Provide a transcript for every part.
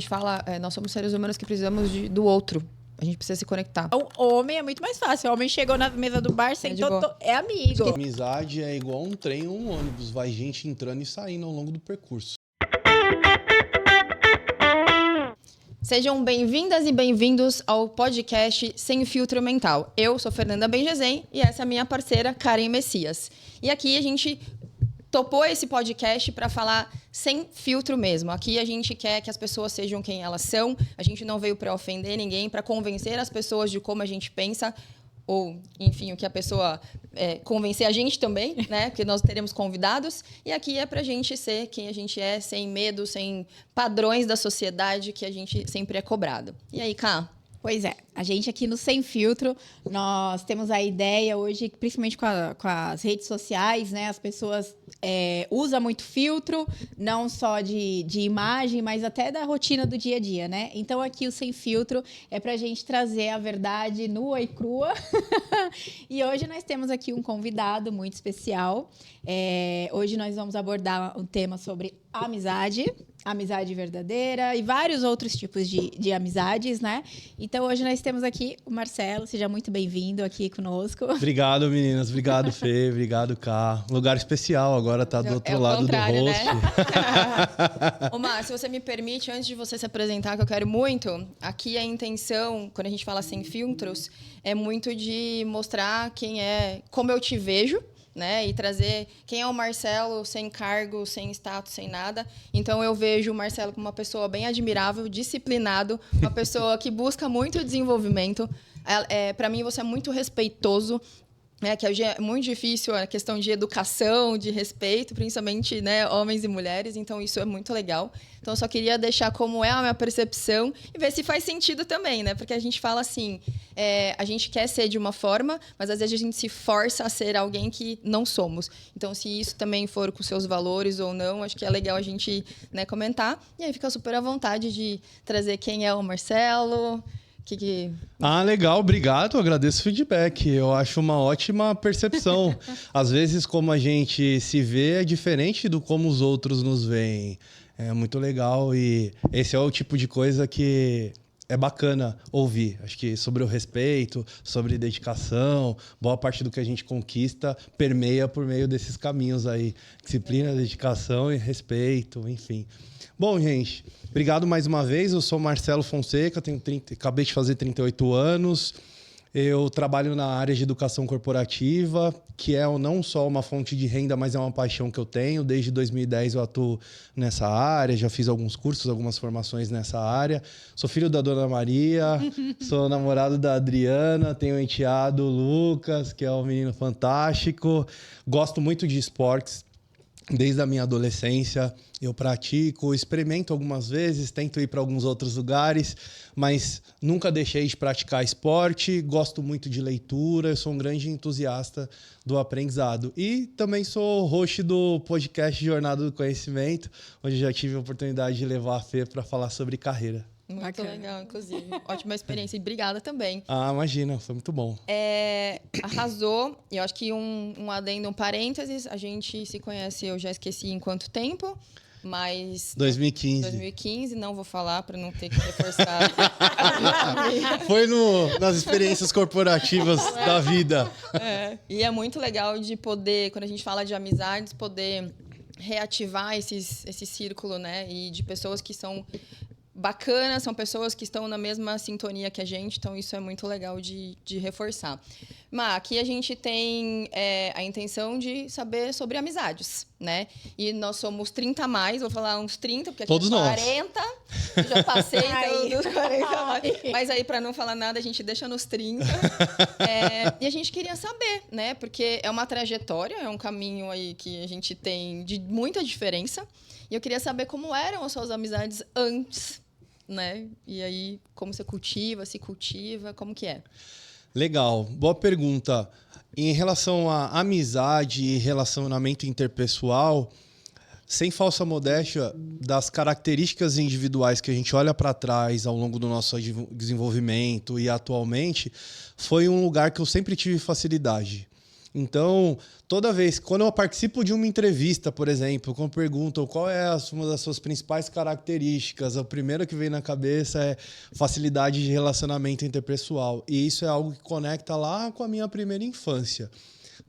gente fala, nós somos seres humanos que precisamos do outro. A gente precisa se conectar. O homem é muito mais fácil. O homem chegou na mesa do bar, sentou, é amigo. Amizade é igual um trem ou um ônibus. Vai gente entrando e saindo ao longo do percurso. Sejam bem-vindas e bem-vindos ao podcast Sem Filtro Mental. Eu sou Fernanda Benjezen e essa é a minha parceira Karen Messias. E aqui a gente topou esse podcast para falar sem filtro mesmo. Aqui a gente quer que as pessoas sejam quem elas são. A gente não veio para ofender ninguém, para convencer as pessoas de como a gente pensa, ou, enfim, o que a pessoa convencer a gente também, né? Porque nós teremos convidados. E aqui é para a gente ser quem a gente é, sem medo, sem padrões da sociedade que a gente sempre é cobrado. E aí, Ká? Pois é, a gente aqui no Sem Filtro, nós temos a ideia hoje, principalmente com as redes sociais, né? As pessoas usam muito filtro, não só de imagem, mas até da rotina do dia a dia, né? Então aqui o Sem Filtro é pra gente trazer a verdade nua e crua. E hoje nós temos aqui um convidado muito especial. Hoje nós vamos abordar um tema sobre amizade verdadeira e vários outros tipos de amizades, né? Então, hoje nós temos aqui o Marcelo. Seja muito bem-vindo aqui conosco. Obrigado, meninas. Obrigado, Fê. Obrigado, Ká. Lugar especial agora tá do outro lado do host. Né? Ô, Mar, se você me permite, antes de você se apresentar, que eu quero muito, aqui a intenção, quando a gente fala sem filtros, é muito de mostrar como eu te vejo, né? E trazer quem é o Marcelo sem cargo, sem status, sem nada. Então, eu vejo o Marcelo como uma pessoa bem admirável, disciplinado, uma pessoa que busca muito desenvolvimento. Para mim, você é muito respeitoso, né? Que é muito difícil a questão de educação, de respeito, principalmente, né, homens e mulheres. Então, isso é muito legal. Então, eu só queria deixar como é a minha percepção e ver se faz sentido também, né? Porque a gente fala assim, a gente quer ser de uma forma, mas às vezes a gente se força a ser alguém que não somos. Então, se isso também for com seus valores ou não, acho que é legal a gente, né, comentar. E aí fica super à vontade de trazer quem é o Marcelo. Legal, obrigado, agradeço o feedback, eu acho uma ótima percepção. Às vezes como a gente se vê é diferente do como os outros nos veem, é muito legal e esse é o tipo de coisa que é bacana ouvir, acho que sobre o respeito, sobre dedicação, boa parte do que a gente conquista permeia por meio desses caminhos aí, disciplina, dedicação e respeito, enfim. Bom, gente, obrigado mais uma vez. Eu sou Marcelo Fonseca, acabei de fazer 38 anos. Eu trabalho na área de educação corporativa, que é não só uma fonte de renda, mas é uma paixão que eu tenho. Desde 2010 eu atuo nessa área, já fiz alguns cursos, algumas formações nessa área. Sou filho da Dona Maria, sou namorado da Adriana, tenho um enteado, o Lucas, que é um menino fantástico. Gosto muito de esportes. Desde a minha adolescência eu pratico, experimento algumas vezes, tento ir para alguns outros lugares, mas nunca deixei de praticar esporte, gosto muito de leitura, eu sou um grande entusiasta do aprendizado. E também sou host do podcast Jornada do Conhecimento, onde já tive a oportunidade de levar a Fê para falar sobre carreira. Muito bacana. Legal, inclusive. Ótima experiência. E obrigada também. Imagina, foi muito bom. Arrasou. E eu acho que um adendo, um parênteses. A gente se conhece, eu já esqueci em quanto tempo, mas... 2015. 2015, não vou falar para não ter que reforçar. Foi nas experiências corporativas da vida. E é muito legal de poder, quando a gente fala de amizades, poder reativar esse círculo, né? E de pessoas que são bacanas, são pessoas que estão na mesma sintonia que a gente, então isso é muito legal de reforçar. Mas aqui a gente tem a intenção de saber sobre amizades, né? E nós somos 30 a mais, vou falar uns 30, porque aqui todos é 40, eu já passei então, dos 40 a mais. Mas aí, para não falar nada, a gente deixa nos 30. E a gente queria saber, né? Porque é uma trajetória, é um caminho aí que a gente tem de muita diferença. E eu queria saber como eram as suas amizades antes, né? E aí, como você se cultiva, como que é? Legal, boa pergunta. Em relação à amizade e relacionamento interpessoal, sem falsa modéstia, das características individuais que a gente olha para trás ao longo do nosso desenvolvimento e atualmente, foi um lugar que eu sempre tive facilidade. Então, toda vez, quando eu participo de uma entrevista, por exemplo, quando perguntam qual é uma das suas principais características, a primeira que vem na cabeça é facilidade de relacionamento interpessoal. E isso é algo que conecta lá com a minha primeira infância.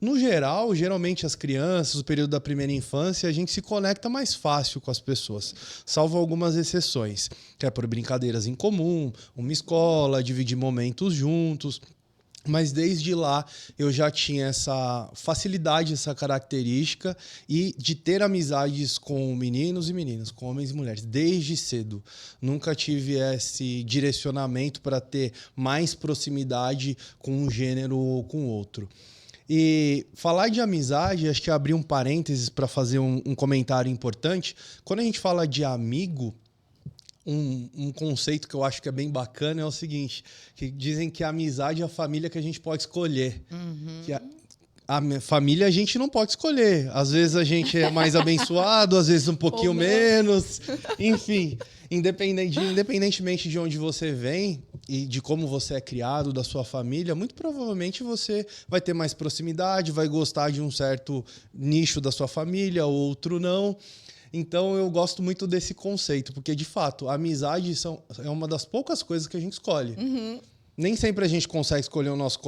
No geral, geralmente as crianças, o período da primeira infância, a gente se conecta mais fácil com as pessoas, salvo algumas exceções, que é por brincadeiras em comum, uma escola, dividir momentos juntos. Mas desde lá eu já tinha essa facilidade, essa característica e de ter amizades com meninos e meninas, com homens e mulheres, desde cedo. Nunca tive esse direcionamento para ter mais proximidade com um gênero ou com outro. E falar de amizade, acho que abrir um parênteses para fazer um comentário importante. Quando a gente fala de amigo, um conceito que eu acho que é bem bacana é o seguinte, que dizem que a amizade é a família que a gente pode escolher. Que a família a gente não pode escolher. Às vezes a gente é mais abençoado, às vezes um pouquinho menos. Enfim, independentemente de onde você vem e de como você é criado, da sua família, muito provavelmente você vai ter mais proximidade, vai gostar de um certo nicho da sua família, outro não. Então, eu gosto muito desse conceito, porque, de fato, a amizade é uma das poucas coisas que a gente escolhe. Nem sempre a gente consegue escolher o nosso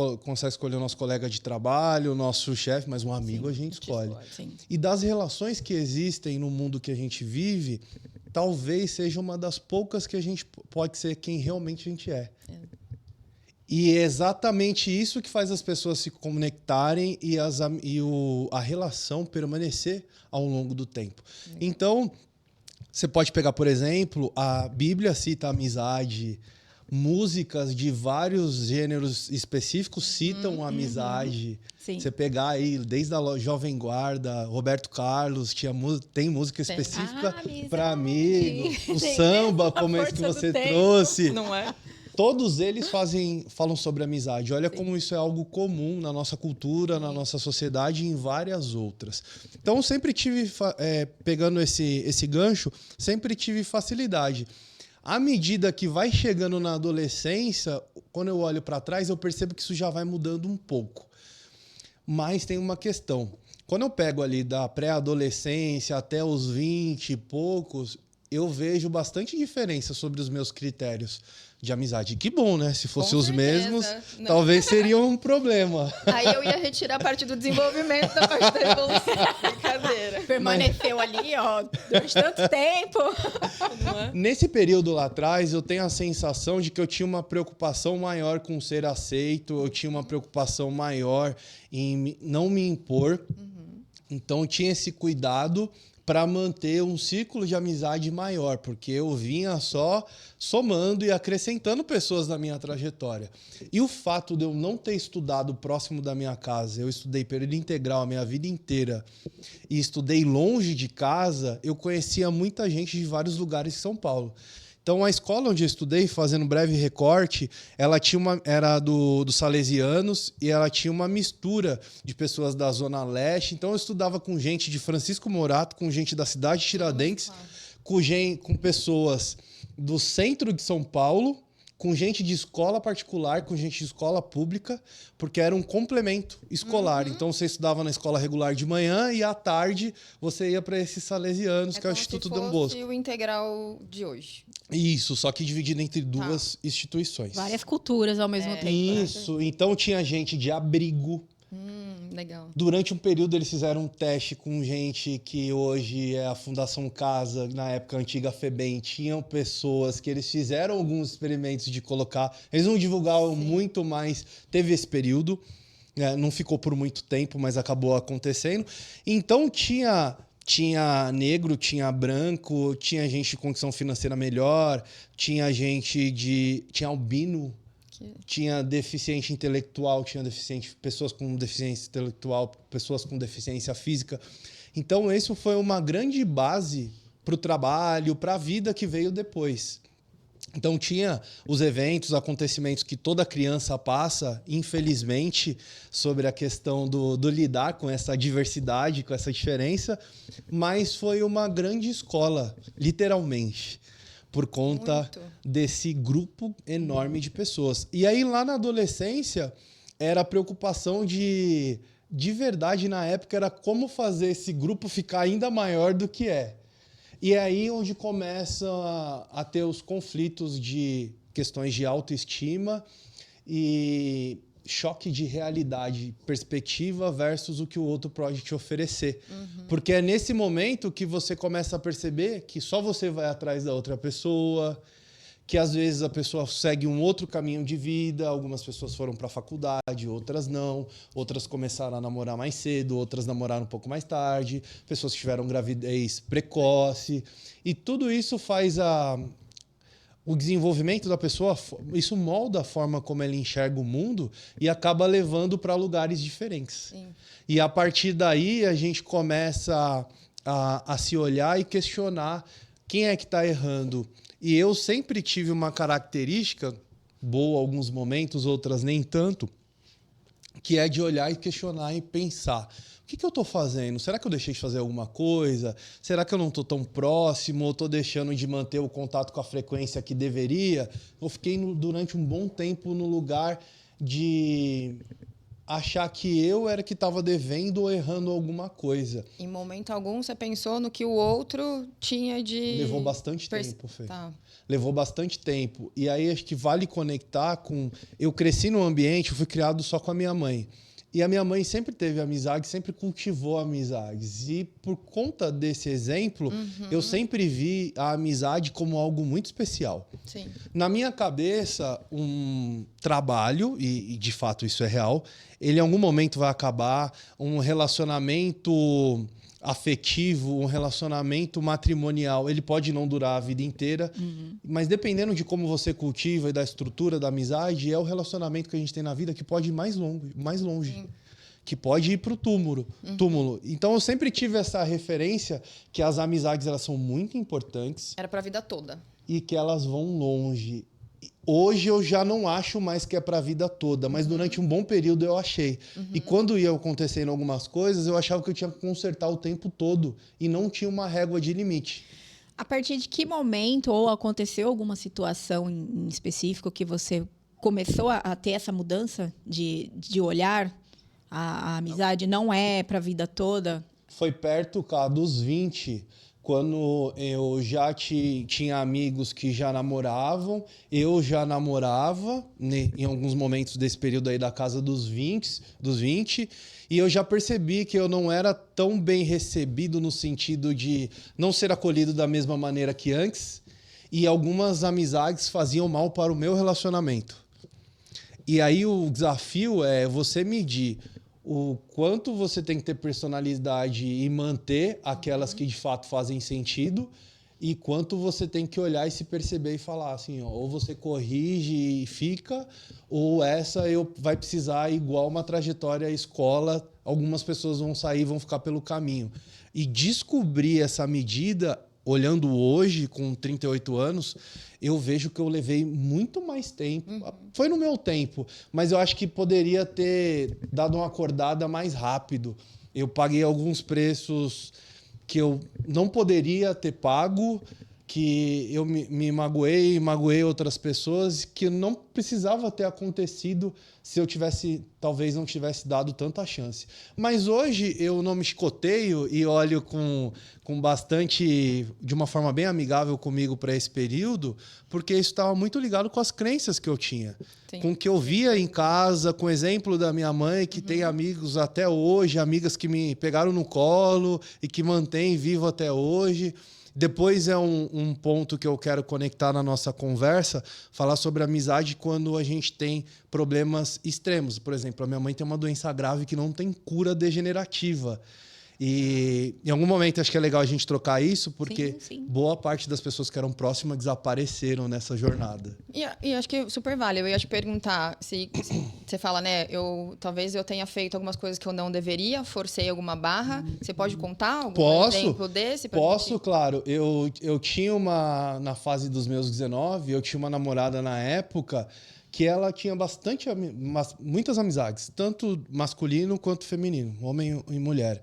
colega de trabalho, o nosso chefe, mas um amigo a gente escolhe. E das relações que existem no mundo que a gente vive, talvez seja uma das poucas que a gente pode ser quem realmente a gente é. E é exatamente isso que faz as pessoas se conectarem e a relação permanecer ao longo do tempo. Então, você pode pegar, por exemplo, a Bíblia cita a amizade, músicas de vários gêneros específicos citam a amizade. Sim. Você pegar aí, desde a Jovem Guarda, Roberto Carlos, tem música específica para amigo. O samba, como esse que você trouxe. Não é? Todos eles falam sobre amizade. Olha como isso é algo comum na nossa cultura, na nossa sociedade e em várias outras. Então, sempre tive, pegando esse gancho, sempre tive facilidade. À medida que vai chegando na adolescência, quando eu olho para trás, eu percebo que isso já vai mudando um pouco. Mas tem uma questão. Quando eu pego ali da pré-adolescência até os 20 e poucos, eu vejo bastante diferença sobre os meus critérios de amizade. Que bom, né? Se fossem os mesmos, talvez seria um problema. Aí eu ia retirar a parte do desenvolvimento da parte da evolução. Brincadeira. Permaneceu ali, ó, durante tanto tempo. Não é? Nesse período lá atrás, eu tenho a sensação de que eu tinha uma preocupação maior com ser aceito, eu tinha uma preocupação maior em não me impor. Então, eu tinha esse cuidado para manter um círculo de amizade maior, porque eu vinha só somando e acrescentando pessoas na minha trajetória. E o fato de eu não ter estudado próximo da minha casa, eu estudei período integral a minha vida inteira e estudei longe de casa, eu conhecia muita gente de vários lugares de São Paulo. Então, a escola onde eu estudei, fazendo um breve recorte, ela era dos salesianos e ela tinha uma mistura de pessoas da Zona Leste. Então, eu estudava com gente de Francisco Morato, com gente da cidade de Tiradentes, com pessoas do centro de São Paulo, com gente de escola particular, com gente de escola pública, porque era um complemento escolar. Então, você estudava na escola regular de manhã e à tarde você ia para esses salesianos, que é o Instituto Dom Bosco. O integral de hoje. Isso, só que dividido entre duas instituições. Várias culturas ao mesmo tempo. Isso, então tinha gente de abrigo. Legal. Durante um período eles fizeram um teste com gente que hoje é a Fundação Casa, na época a antiga FEBEM, tinham pessoas que eles fizeram alguns experimentos de colocar, eles não divulgavam muito, mas teve esse período, não ficou por muito tempo, mas acabou acontecendo. Então tinha negro, tinha branco, tinha gente de condição financeira melhor, tinha albino, tinha deficiente intelectual, pessoas com deficiência intelectual, pessoas com deficiência física. Então, isso foi uma grande base para o trabalho, para a vida que veio depois. Então, tinha os eventos, acontecimentos que toda criança passa, infelizmente, sobre a questão do lidar com essa diversidade, com essa diferença, mas foi uma grande escola, literalmente, por conta desse grupo enorme de pessoas. E aí, lá na adolescência, era a preocupação de de verdade, na época, era como fazer esse grupo ficar ainda maior do que é. E é aí onde começa a ter os conflitos de questões de autoestima e choque de realidade, perspectiva versus o que o outro pode te oferecer. Porque é nesse momento que você começa a perceber que só você vai atrás da outra pessoa, que às vezes a pessoa segue um outro caminho de vida, algumas pessoas foram para a faculdade, outras não, outras começaram a namorar mais cedo, outras namoraram um pouco mais tarde, pessoas que tiveram gravidez precoce, e tudo isso faz o desenvolvimento da pessoa, isso molda a forma como ela enxerga o mundo e acaba levando para lugares diferentes. Sim. E a partir daí a gente começa a se olhar e questionar quem é que está errando. E eu sempre tive uma característica, boa em alguns momentos, outras nem tanto, que é de olhar e questionar e pensar. O que eu estou fazendo? Será que eu deixei de fazer alguma coisa? Será que eu não estou tão próximo? Ou estou deixando de manter o contato com a frequência que deveria? Eu fiquei durante um bom tempo no lugar de achar que eu era que estava devendo ou errando alguma coisa. Em momento algum, você pensou no que o outro tinha de... Levou bastante tempo, Fê. Tá. Levou bastante tempo. E aí acho que vale conectar com... Eu cresci num ambiente, eu fui criado só com a minha mãe. E a minha mãe sempre teve amizade, sempre cultivou amizades. E por conta desse exemplo, eu sempre vi a amizade como algo muito especial. Sim. Na minha cabeça, um trabalho, e de fato isso é real, ele em algum momento vai acabar, um relacionamento afetivo, um relacionamento matrimonial, ele pode não durar a vida inteira, mas dependendo de como você cultiva e da estrutura da amizade, é o relacionamento que a gente tem na vida que pode ir mais longe. Que pode ir para o túmulo. Então eu sempre tive essa referência que as amizades elas são muito importantes Era pra vida toda. e que elas vão longe. Hoje eu já não acho mais que é para a vida toda, mas durante um bom período eu achei. E quando ia acontecendo algumas coisas, eu achava que eu tinha que consertar o tempo todo e não tinha uma régua de limite. A partir de que momento ou aconteceu alguma situação em específico que você começou a ter essa mudança de olhar? A amizade não é para a vida toda? Foi perto, cara, dos 20, quando eu já tinha amigos que já namoravam, eu já namorava, né, em alguns momentos desse período aí da casa dos 20, e eu já percebi que eu não era tão bem recebido no sentido de não ser acolhido da mesma maneira que antes, e algumas amizades faziam mal para o meu relacionamento. E aí o desafio é você medir o quanto você tem que ter personalidade e manter aquelas que de fato fazem sentido e quanto você tem que olhar e se perceber e falar assim, ó, ou você corrige e fica, ou essa vai precisar igual uma trajetória escola, algumas pessoas vão sair, vão ficar pelo caminho. E descobrir essa medida, olhando hoje, com 38 anos, eu vejo que eu levei muito mais tempo. Foi no meu tempo, mas eu acho que poderia ter dado uma acordada mais rápido. Eu paguei alguns preços que eu não poderia ter pago, que eu me magoei outras pessoas, que não precisava ter acontecido se eu talvez não tivesse dado tanta chance. Mas hoje eu não me chicoteio e olho com bastante, de uma forma bem amigável comigo para esse período, porque isso estava muito ligado com as crenças que eu tinha. Sim. Com o que eu via em casa, com o exemplo da minha mãe, que tem amigos até hoje, amigas que me pegaram no colo e que mantém vivo até hoje. Depois é um ponto que eu quero conectar na nossa conversa, falar sobre amizade quando a gente tem problemas extremos. Por exemplo, a minha mãe tem uma doença grave que não tem cura degenerativa. E em algum momento acho que é legal a gente trocar isso, porque Sim. boa parte das pessoas que eram próximas desapareceram nessa jornada. E acho que super vale. Eu ia te perguntar se você fala, né? Talvez eu tenha feito algumas coisas que eu não deveria, forcei alguma barra. Você pode contar algum exemplo desse? Posso, claro. Eu tinha na fase dos meus 19, eu tinha uma namorada na época que ela tinha muitas amizades, tanto masculino quanto feminino, homem e mulher.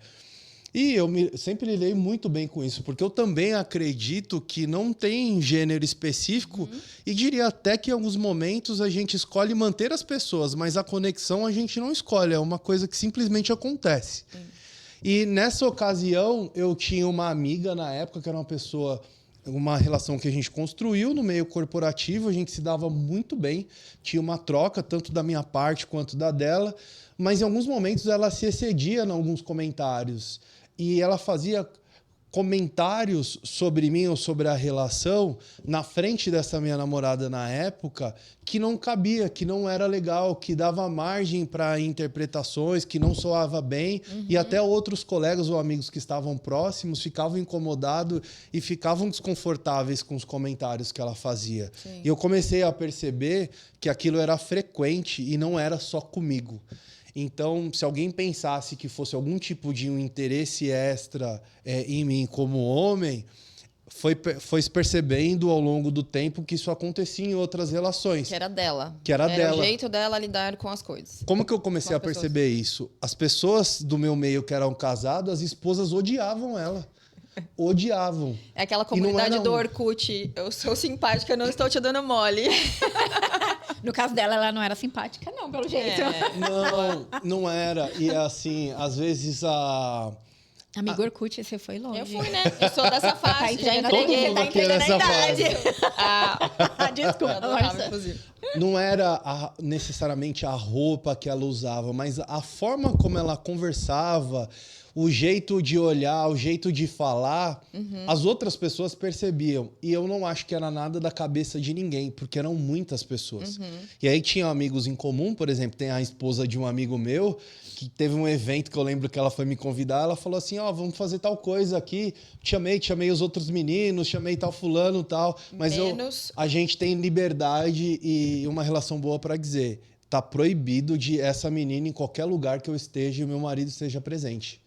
E eu sempre lidei muito bem com isso, porque eu também acredito que não tem gênero específico e diria até que em alguns momentos a gente escolhe manter as pessoas, mas a conexão a gente não escolhe, é uma coisa que simplesmente acontece. E nessa ocasião eu tinha uma amiga na época que era uma relação que a gente construiu no meio corporativo, a gente se dava muito bem, tinha uma troca tanto da minha parte quanto da dela, mas em alguns momentos ela se excedia em alguns comentários. E ela fazia comentários sobre mim ou sobre a relação na frente dessa minha namorada na época que não cabia, que não era legal, que dava margem para interpretações, que não soava bem. E até outros colegas ou amigos que estavam próximos ficavam incomodados e ficavam desconfortáveis com os comentários que ela fazia. Sim. E eu comecei a perceber que aquilo era frequente e não era só comigo. Então, se alguém pensasse que fosse algum tipo de um interesse extra em mim como homem, foi se percebendo ao longo do tempo que isso acontecia em outras relações. Que era dela. Que era dela. o jeito dela lidar com as coisas. Como que eu comecei a perceber isso? As pessoas do meu meio que eram casadas, as esposas odiavam ela. Odiavam. É aquela comunidade do Orkut. Eu sou simpática, não estou te dando mole. No caso dela, ela não era simpática, não, pelo jeito. Não era. E assim, às vezes Amigo Orkut, você foi longe. Eu fui, né? Eu sou dessa fase. Tá já entreguei. entreguei. Todo mundo Tá aqui é entregando nessa a idade. Desculpa, Eu adorava, Marcia. inclusive. Não era necessariamente a roupa que ela usava, mas a forma como ela conversava, o jeito de olhar, o jeito de falar, as outras pessoas percebiam. E eu não acho que era nada da cabeça de ninguém, porque eram muitas pessoas. E aí tinha amigos em comum, por exemplo, tem a esposa de um amigo meu, que teve um evento que eu lembro que ela foi me convidar, ela falou assim, vamos fazer tal coisa aqui, chamei os outros meninos, chamei tal fulano, tal, mas a gente tem liberdade e uma relação boa para dizer, tá proibido de essa menina em qualquer lugar que eu esteja e o meu marido esteja presente.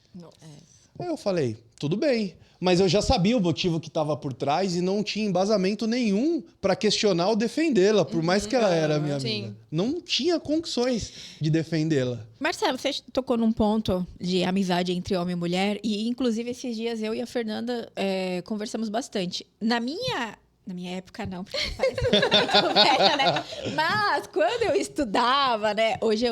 Aí eu falei, tudo bem. Mas eu já sabia o motivo que estava por trás e não tinha embasamento nenhum para questionar ou defendê-la, por mais que ela era minha amiga. Não tinha condições de defendê-la. Marcelo, você tocou num ponto de amizade entre homem e mulher, e inclusive esses dias eu e a Fernanda conversamos bastante. Na minha época, não, porque parece muito velha, né? Mas quando eu estudava, né? Hoje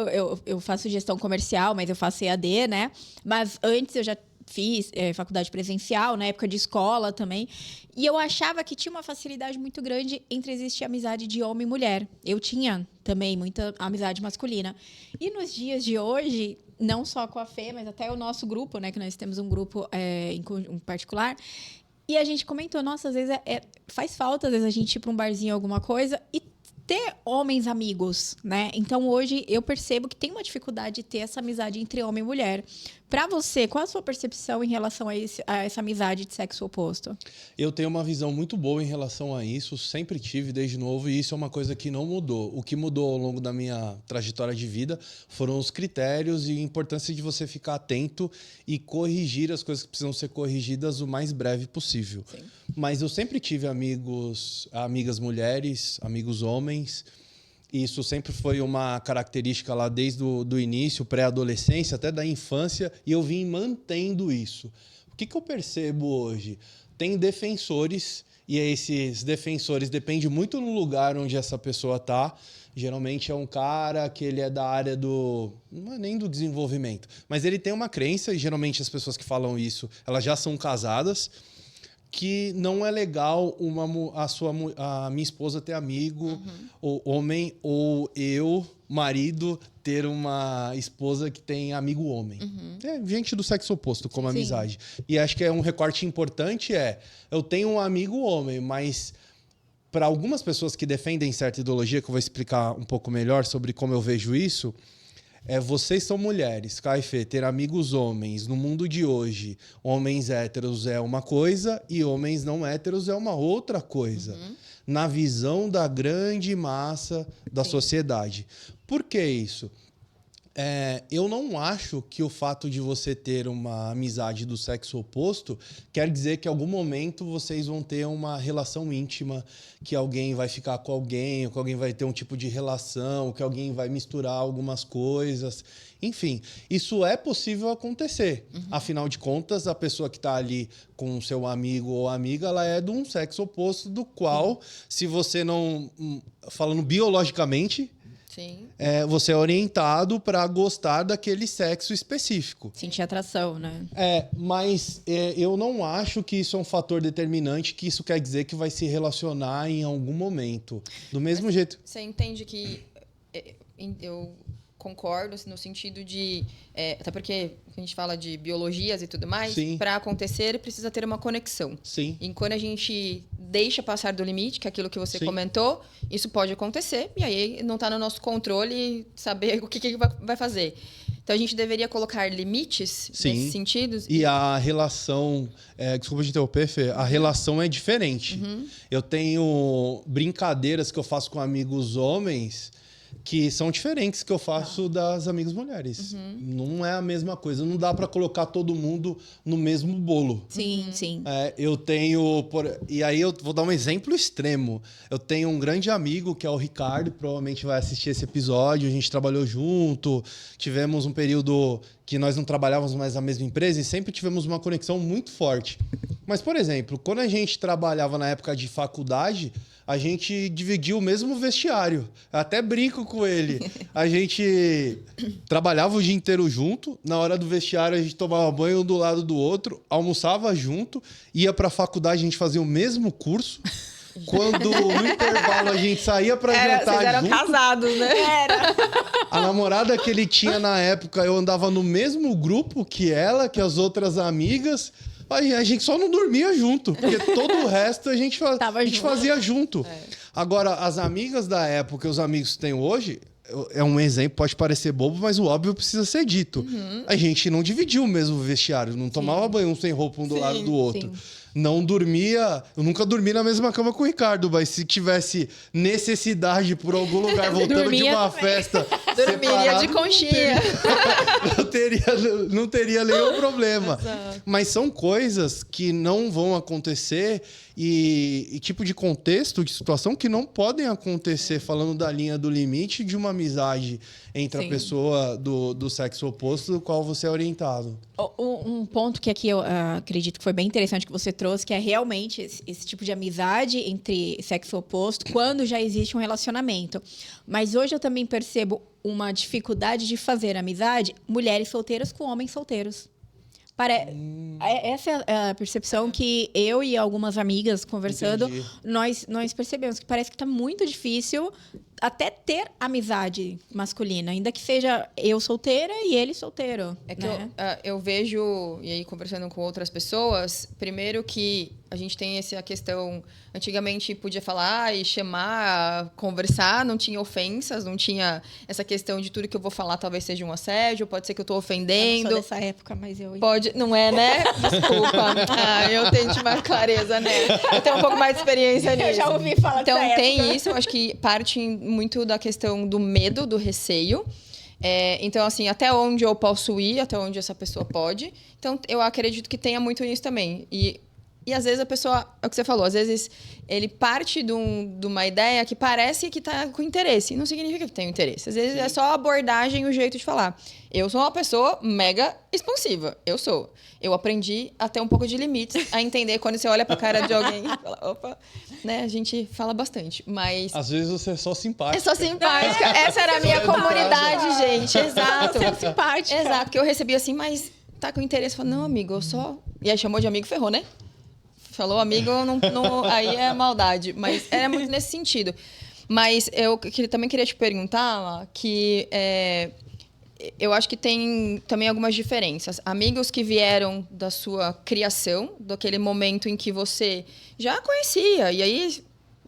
eu faço gestão comercial, mas eu faço EAD, né? Mas antes eu já fiz faculdade presencial, na época de escola também. E eu achava que tinha uma facilidade muito grande entre existir amizade de homem e mulher. Eu tinha também muita amizade masculina. E nos dias de hoje, não só com a Fê, mas até o nosso grupo, né? Que nós temos um grupo em particular. E a gente comentou, nossa, às vezes faz falta, às vezes, a gente ir para um barzinho, alguma coisa, e ter homens amigos, né? Então, hoje, eu percebo que tem uma dificuldade de ter essa amizade entre homem e mulher. Para você, qual a sua percepção em relação a essa amizade de sexo oposto? Eu tenho uma visão muito boa em relação a isso, sempre tive desde novo, e isso é uma coisa que não mudou. O que mudou ao longo da minha trajetória de vida foram os critérios e a importância de você ficar atento e corrigir as coisas que precisam ser corrigidas o mais breve possível. Sim. Mas eu sempre tive amigas mulheres, amigos homens. Isso sempre foi uma característica lá desde o início, pré-adolescência, até da infância, e eu vim mantendo isso. O que eu percebo hoje? Tem defensores, e esses defensores dependem muito do lugar onde essa pessoa está. Geralmente é um cara que ele é da área não é nem do desenvolvimento, mas ele tem uma crença, e geralmente as pessoas que falam isso, elas já são casadas, que não é legal a minha esposa ter amigo, ou homem, ou eu, marido, ter uma esposa que tem amigo homem. É gente do sexo oposto, como amizade. E acho que um recorte importante eu tenho um amigo homem, mas para algumas pessoas que defendem certa ideologia, que eu vou explicar um pouco melhor sobre como eu vejo isso, vocês são mulheres, Kai e Fê, ter amigos homens no mundo de hoje, homens héteros é uma coisa e homens não héteros é uma outra coisa, na visão da grande massa da sociedade. Por que isso? Eu não acho que o fato de você ter uma amizade do sexo oposto quer dizer que em algum momento vocês vão ter uma relação íntima, que alguém vai ficar com alguém, ou que alguém vai ter um tipo de relação, que alguém vai misturar algumas coisas. Enfim, isso é possível acontecer. Afinal de contas, a pessoa que está ali com o seu amigo ou amiga, ela é de um sexo oposto, do qual, se você não... Falando biologicamente... Sim. Você é orientado para gostar daquele sexo específico. Sentir atração, né? Mas eu não acho que isso é um fator determinante, que isso quer dizer que vai se relacionar em algum momento. Do mesmo jeito. Você entende que eu concordo no sentido de... até porque a gente fala de biologias e tudo mais, para acontecer precisa ter uma conexão. Sim. E quando a gente deixa passar do limite, que é aquilo que você comentou, isso pode acontecer, e aí não está no nosso controle saber o que vai fazer. Então, a gente deveria colocar limites nesses sentidos. E a relação... desculpa te interromper, Fê. A relação é diferente. Eu tenho brincadeiras que eu faço com amigos homens que são diferentes que eu faço das amigas mulheres. Não é a mesma coisa. Não dá para colocar todo mundo no mesmo bolo. Sim, sim. Eu tenho... E aí eu vou dar um exemplo extremo. Eu tenho um grande amigo, que é o Ricardo, provavelmente vai assistir esse episódio. A gente trabalhou junto. Tivemos um período que nós não trabalhávamos mais na mesma empresa e sempre tivemos uma conexão muito forte. Mas, por exemplo, quando a gente trabalhava na época de faculdade... A gente dividia o mesmo vestiário. Eu até brinco com ele. A gente trabalhava o dia inteiro junto. Na hora do vestiário, a gente tomava banho um do lado do outro, almoçava junto, ia pra faculdade, a gente fazia o mesmo curso. Quando no intervalo a gente saía pra jantar vocês eram junto. casados, né? Era. A namorada que ele tinha na época, eu andava no mesmo grupo que ela, que as outras amigas. A gente só não dormia junto, porque todo o resto a gente fazia junto. Agora, as amigas da época e os amigos que tem hoje, é um exemplo, pode parecer bobo, mas o óbvio precisa ser dito. A gente não dividia o mesmo vestiário, não tomava banho um sem roupa um do lado do outro. Não dormia... Eu nunca dormi na mesma cama com o Ricardo, mas se tivesse necessidade por algum lugar voltando de uma festa... Dormiria de conchinha. Não teria nenhum problema. Exato. Mas são coisas que não vão acontecer e tipo de contexto, de situação que não podem acontecer, falando da linha do limite de uma amizade entre a pessoa do sexo oposto do qual você é orientado. Um ponto que aqui eu acredito que foi bem interessante que você trouxe, que é realmente esse tipo de amizade entre sexo oposto, quando já existe um relacionamento. Mas hoje eu também percebo uma dificuldade de fazer amizade mulheres solteiras com homens solteiros. Essa é a percepção que eu e algumas amigas conversando, nós percebemos que parece que está muito difícil até ter amizade masculina, ainda que seja eu solteira e ele solteiro. É que né? eu vejo, e aí conversando com outras pessoas, primeiro que a gente tem a questão... Antigamente podia falar e chamar, conversar, não tinha ofensas, não tinha essa questão de tudo que eu vou falar talvez seja um assédio, pode ser que eu estou ofendendo. Eu não sou dessa época, mas eu... Pode, não é, né? Desculpa. Eu tenho mais clareza, né? Eu tenho um pouco mais de experiência nisso. Eu já ouvi falar Então, dessa tem época. isso, eu acho que parte muito da questão do medo, do receio. Então, assim, até onde eu posso ir, até onde essa pessoa pode. Então, eu acredito que tenha muito nisso também. E às vezes a pessoa, é o que você falou, às vezes ele parte de uma ideia que parece que está com interesse. E não significa que tem interesse. Às vezes é só a abordagem e o jeito de falar. Eu sou uma pessoa mega expansiva. Eu sou. Eu aprendi a ter um pouco de limites, a entender quando você olha pra cara de alguém e fala, opa, né? A gente fala bastante, mas... Às vezes você é só simpática. É só simpática. Essa era a minha comunidade, gente. Exato. Você é simpática. Exato, que eu recebi assim, mas tá com interesse. Falei, não, amigo, eu só... E aí chamou de amigo, ferrou, né? Falou amigo, aí é maldade. Mas era muito nesse sentido. Mas eu também queria te perguntar que eu acho que tem também algumas diferenças. Amigos que vieram da sua criação, daquele momento em que você já conhecia. E aí,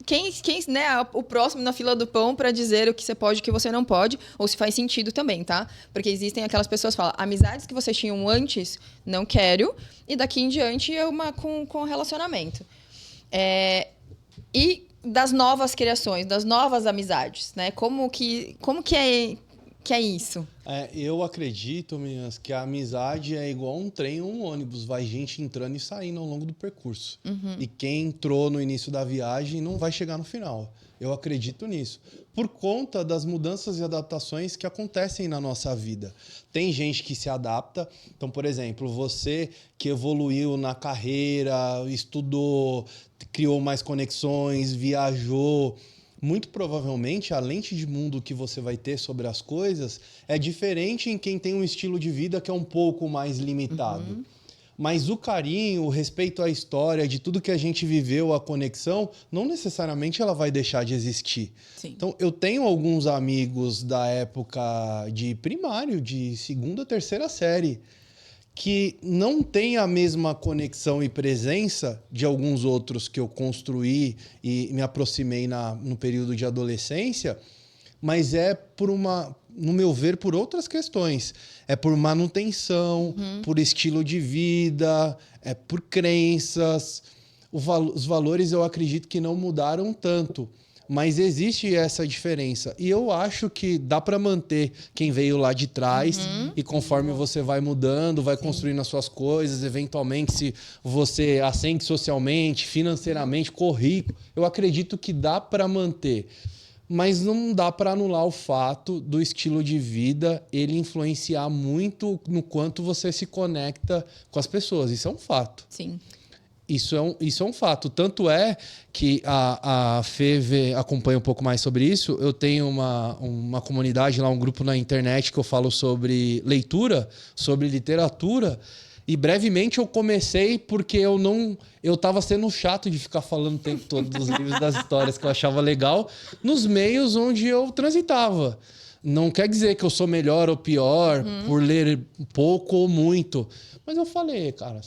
quem né, o próximo na fila do pão para dizer o que você pode e o que você não pode, ou se faz sentido também, tá? Porque existem aquelas pessoas que falam, amizades que vocês tinham antes, não quero, e daqui em diante é uma com relacionamento. E das novas criações, das novas amizades, né? Como que que é isso? Eu acredito, meninas, que a amizade é igual um trem ou um ônibus. Vai gente entrando e saindo ao longo do percurso. E quem entrou no início da viagem não vai chegar no final. Eu acredito nisso. Por conta das mudanças e adaptações que acontecem na nossa vida. Tem gente que se adapta. Então, por exemplo, você que evoluiu na carreira, estudou, criou mais conexões, viajou. Muito provavelmente, a lente de mundo que você vai ter sobre as coisas é diferente em quem tem um estilo de vida que é um pouco mais limitado. Mas o carinho, o respeito à história, de tudo que a gente viveu, a conexão, não necessariamente ela vai deixar de existir. Sim. Então, eu tenho alguns amigos da época de primário, de segunda, terceira série, que não tem a mesma conexão e presença de alguns outros que eu construí e me aproximei no período de adolescência, mas no meu ver, por outras questões. É por manutenção, por estilo de vida, por crenças. Os valores eu acredito que não mudaram tanto. Mas existe essa diferença. E eu acho que dá para manter quem veio lá de trás. E conforme você vai mudando, vai construindo as suas coisas, eventualmente, se você ascende socialmente, financeiramente, currículo, eu acredito que dá para manter. Mas não dá para anular o fato do estilo de vida ele influenciar muito no quanto você se conecta com as pessoas. Isso é um fato. Sim. Isso é um fato. Tanto é que a Fê acompanha um pouco mais sobre isso. Eu tenho uma comunidade lá, um grupo na internet que eu falo sobre leitura, sobre literatura. E brevemente eu comecei porque eu estava sendo chato de ficar falando o tempo todo dos livros, das histórias que eu achava legal, nos meios onde eu transitava. Não quer dizer que eu sou melhor ou pior por ler pouco ou muito. Mas eu falei, cara,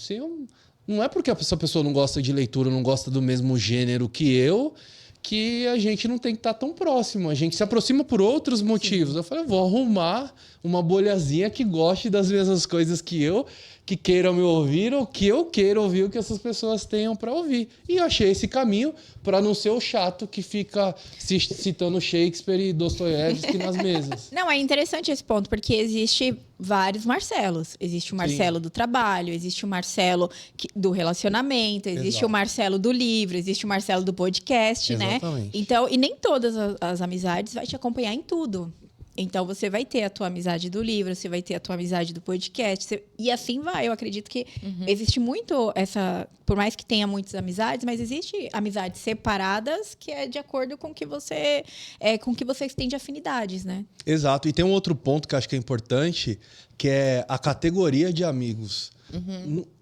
não é porque essa pessoa não gosta de leitura, não gosta do mesmo gênero que eu, que a gente não tem que estar tão próximo. A gente se aproxima por outros motivos. Eu falei, eu vou arrumar uma bolhazinha que goste das mesmas coisas que eu, que queiram me ouvir ou que eu queira ouvir o que essas pessoas tenham para ouvir. E eu achei esse caminho para não ser o chato que fica citando Shakespeare e Dostoiévski nas mesas. Não, é interessante esse ponto, porque existe vários Marcelos. Existe o Marcelo do trabalho, existe o Marcelo do relacionamento, existe o Marcelo do livro, existe o Marcelo do podcast, Exatamente. né? Então, e nem todas as amizades vai te acompanhar em tudo. Então, você vai ter a tua amizade do livro, você vai ter a tua amizade do podcast, e assim vai. Eu acredito que existe muito essa... Por mais que tenha muitas amizades, mas existe amizades separadas que é de acordo com que você tem de afinidades, né? Exato. E tem um outro ponto que eu acho que é importante, que é a categoria de amigos.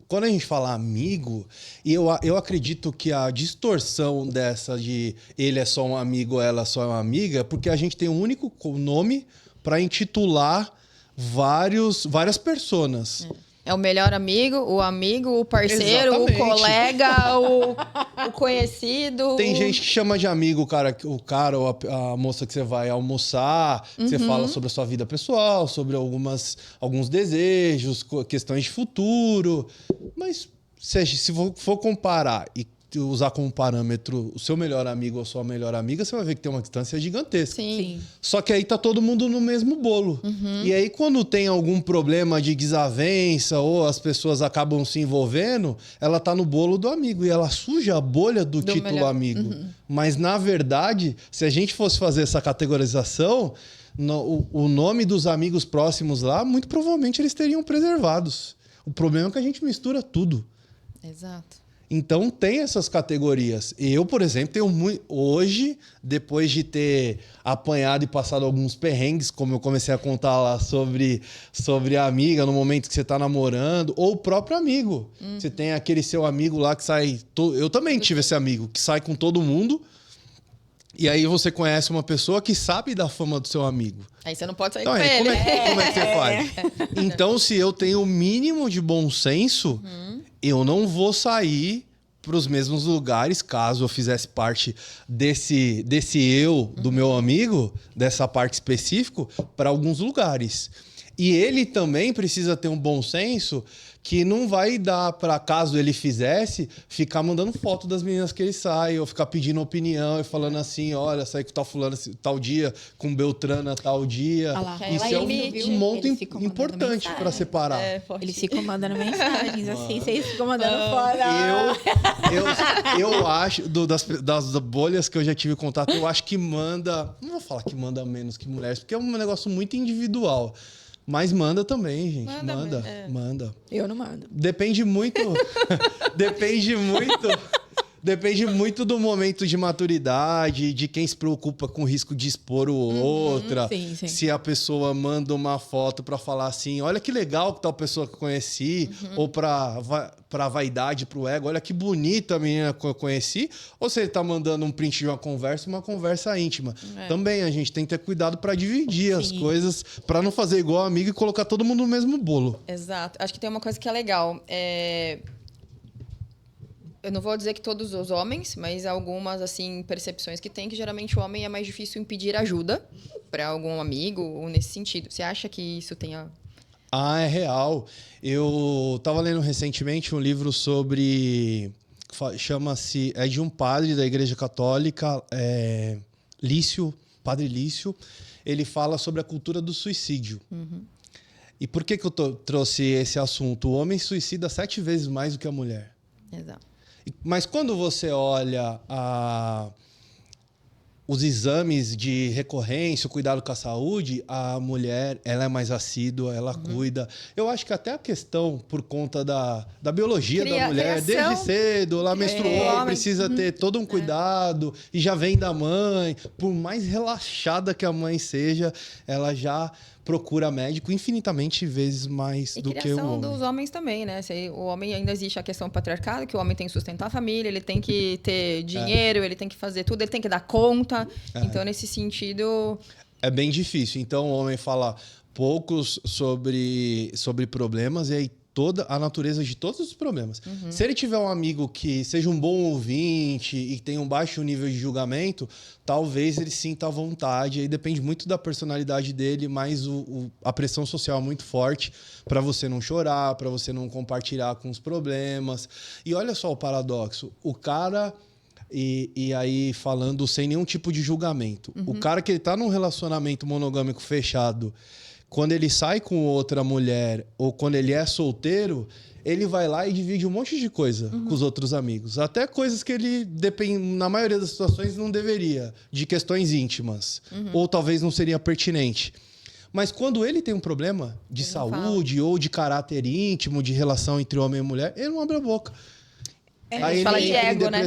Quando a gente fala amigo, e eu acredito que a distorção dessa de ele é só um amigo, ela só é uma amiga, é porque a gente tem um único nome para intitular várias personas. É o melhor amigo, o parceiro, Exatamente. o colega, o conhecido. Tem gente que chama de amigo o cara ou a moça que você vai almoçar, que você fala sobre a sua vida pessoal, sobre alguns desejos, questões de futuro. Mas se for comparar e usar como parâmetro o seu melhor amigo ou a sua melhor amiga, você vai ver que tem uma distância gigantesca. Sim. Só que aí tá todo mundo no mesmo bolo. E aí, quando tem algum problema de desavença ou as pessoas acabam se envolvendo, ela tá no bolo do amigo e ela suja a bolha do título melhor. amigo. Mas, na verdade, se a gente fosse fazer essa categorização, o nome dos amigos próximos lá, muito provavelmente eles teriam preservados. O problema é que a gente mistura tudo. Exato. Então, tem essas categorias. Eu, por exemplo, tenho hoje, depois de ter apanhado e passado alguns perrengues, como eu comecei a contar lá sobre a amiga no momento que você está namorando, ou o próprio amigo. Você tem aquele seu amigo lá que sai... Eu também tive esse amigo que sai com todo mundo, e aí você conhece uma pessoa que sabe da fama do seu amigo. Aí você não pode sair Então, com ele. como é que você faz? Então, se eu tenho o mínimo de bom senso, eu não vou sair para os mesmos lugares, caso eu fizesse parte desse eu, do meu amigo, dessa parte específica, para alguns lugares. E ele também precisa ter um bom senso que não vai dar para, caso ele fizesse, ficar mandando foto das meninas que ele sai, ou ficar pedindo opinião e falando assim, olha, saí com tal fulano tal dia, com Beltrana tal dia. Ah lá. Isso Ela é limite. um ponto Eles ficam mandando importante para mensagem. separar. Eles ficam mandando mensagens assim, vocês ficam mandando fora. Eu acho, das bolhas que eu já tive contato, eu acho que manda... Não vou falar que manda menos que mulheres, porque é um negócio muito individual. Mas manda também, gente. Manda. Eu não mando. Depende muito... Depende muito do momento de maturidade, de quem se preocupa com o risco de expor o outra. Sim. Se a pessoa manda uma foto para falar assim, olha que legal que tal pessoa que eu conheci, ou para vaidade, pro ego, olha que bonita a menina que eu conheci, ou se ele tá mandando um print de uma conversa íntima. Também a gente tem que ter cuidado para dividir as coisas, para não fazer igual amigo e colocar todo mundo no mesmo bolo. Exato. Acho que tem uma coisa que é legal. Eu não vou dizer que todos os homens, mas algumas assim percepções que tem, que geralmente o homem é mais difícil impedir ajuda para algum amigo ou nesse sentido. Você acha que isso tenha... É real. Eu estava lendo recentemente um livro sobre... Chama-se... É de um padre da Igreja Católica, Lício, Padre Lício. Ele fala sobre a cultura do suicídio. E por que eu trouxe esse assunto? O homem suicida 7 vezes mais do que a mulher. Exato. Mas quando você olha os exames de recorrência, o cuidado com a saúde, a mulher ela é mais assídua, ela cuida. Eu acho que até a questão, por conta da biologia da mulher, criação, desde cedo, ela menstruou, precisa ter todo um cuidado, e já vem da mãe. Por mais relaxada que a mãe seja, ela já procura médico infinitamente vezes mais do que o criação homem. dos homens também, né? O homem ainda existe a questão patriarcal, que o homem tem que sustentar a família, ele tem que ter dinheiro, ele tem que fazer tudo, ele tem que dar conta. Então, nesse sentido... É bem difícil. Então, o homem fala poucos sobre problemas e aí toda a natureza de todos os problemas. Se ele tiver um amigo que seja um bom ouvinte e tenha um baixo nível de julgamento, talvez ele sinta a vontade. Aí depende muito da personalidade dele, mas a pressão social é muito forte para você não chorar, para você não compartilhar com os problemas. E olha só o paradoxo. O cara... E aí, falando sem nenhum tipo de julgamento. O cara que ele tá num relacionamento monogâmico fechado, quando ele sai com outra mulher ou quando ele é solteiro, ele vai lá e divide um monte de coisa com os outros amigos. Até coisas que ele, na maioria das situações, não deveria. De questões íntimas. Ou talvez não seria pertinente. Mas quando ele tem um problema de saúde ou de caráter íntimo, de relação entre homem e mulher, ele não abre a boca. Aí fala de ego, né?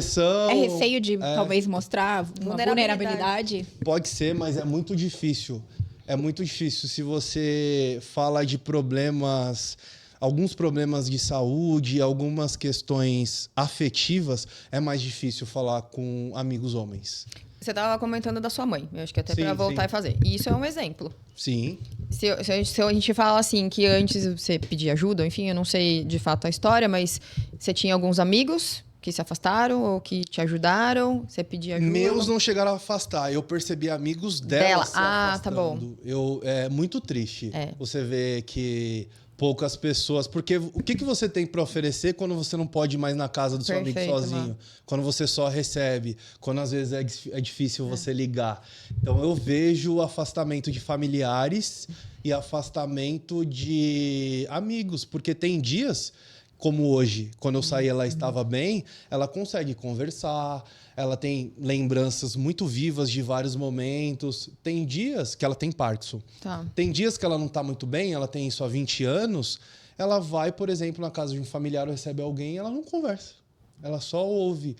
É receio de talvez mostrar uma vulnerabilidade? Pode ser, mas é muito difícil. É muito difícil. Se você fala de problemas, alguns problemas de saúde, algumas questões afetivas, é mais difícil falar com amigos homens. Você estava comentando da sua mãe. Eu acho que até para voltar e fazer. E isso é um exemplo. Sim. Se a gente fala assim, que antes você pedia ajuda, enfim, eu não sei de fato a história, mas você tinha alguns amigos que se afastaram ou que te ajudaram? Você pedia ajuda? Meus não chegaram a afastar. Eu percebi amigos dela se afastando. Tá bom. É muito triste você ver que poucas pessoas... Porque o que você tem para oferecer quando você não pode ir mais na casa do seu amigo sozinho? Mano. Quando você só recebe. Quando às vezes é difícil você ligar. Então eu vejo afastamento de familiares e afastamento de amigos. Porque tem dias... Como hoje, quando eu saí, ela estava bem, ela consegue conversar, ela tem lembranças muito vivas de vários momentos. Tem dias que ela tem Parkinson. Tá. Tem dias que ela não está muito bem, ela tem isso há 20 anos, ela vai, por exemplo, na casa de um familiar ou recebe alguém e ela não conversa. Ela só ouve.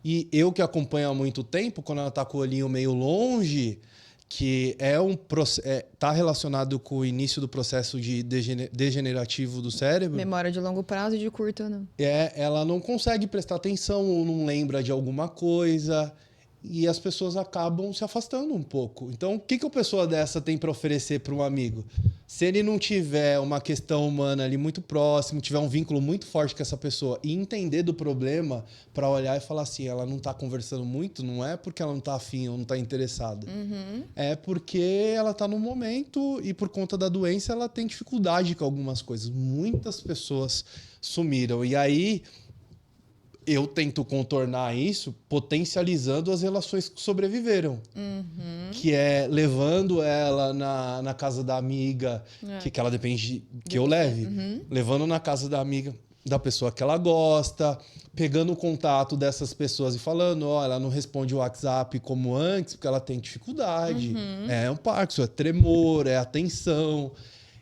E eu que acompanho há muito tempo, quando ela está com o olhinho meio longe... que está relacionado com o início do processo de degenerativo do cérebro. Memória de longo prazo e de curto, né? Ela não consegue prestar atenção ou não lembra de alguma coisa. e as pessoas acabam se afastando um pouco. Então, o que a pessoa dessa tem para oferecer para um amigo? Se ele não tiver uma questão humana ali muito próximo, tiver um vínculo muito forte com essa pessoa e entender do problema para olhar e falar assim, ela não está conversando muito, não é porque ela não está afim ou não está interessada. É porque ela está no momento e por conta da doença ela tem dificuldade com algumas coisas. Muitas pessoas sumiram. E aí eu tento contornar isso potencializando as relações que sobreviveram. Que é levando ela na casa da amiga, que ela depende que eu leve. Levando na casa da amiga da pessoa que ela gosta, pegando o contato dessas pessoas e falando, ó, ela não responde o WhatsApp como antes, porque ela tem dificuldade. É um Parkinson, é tremor, é atenção.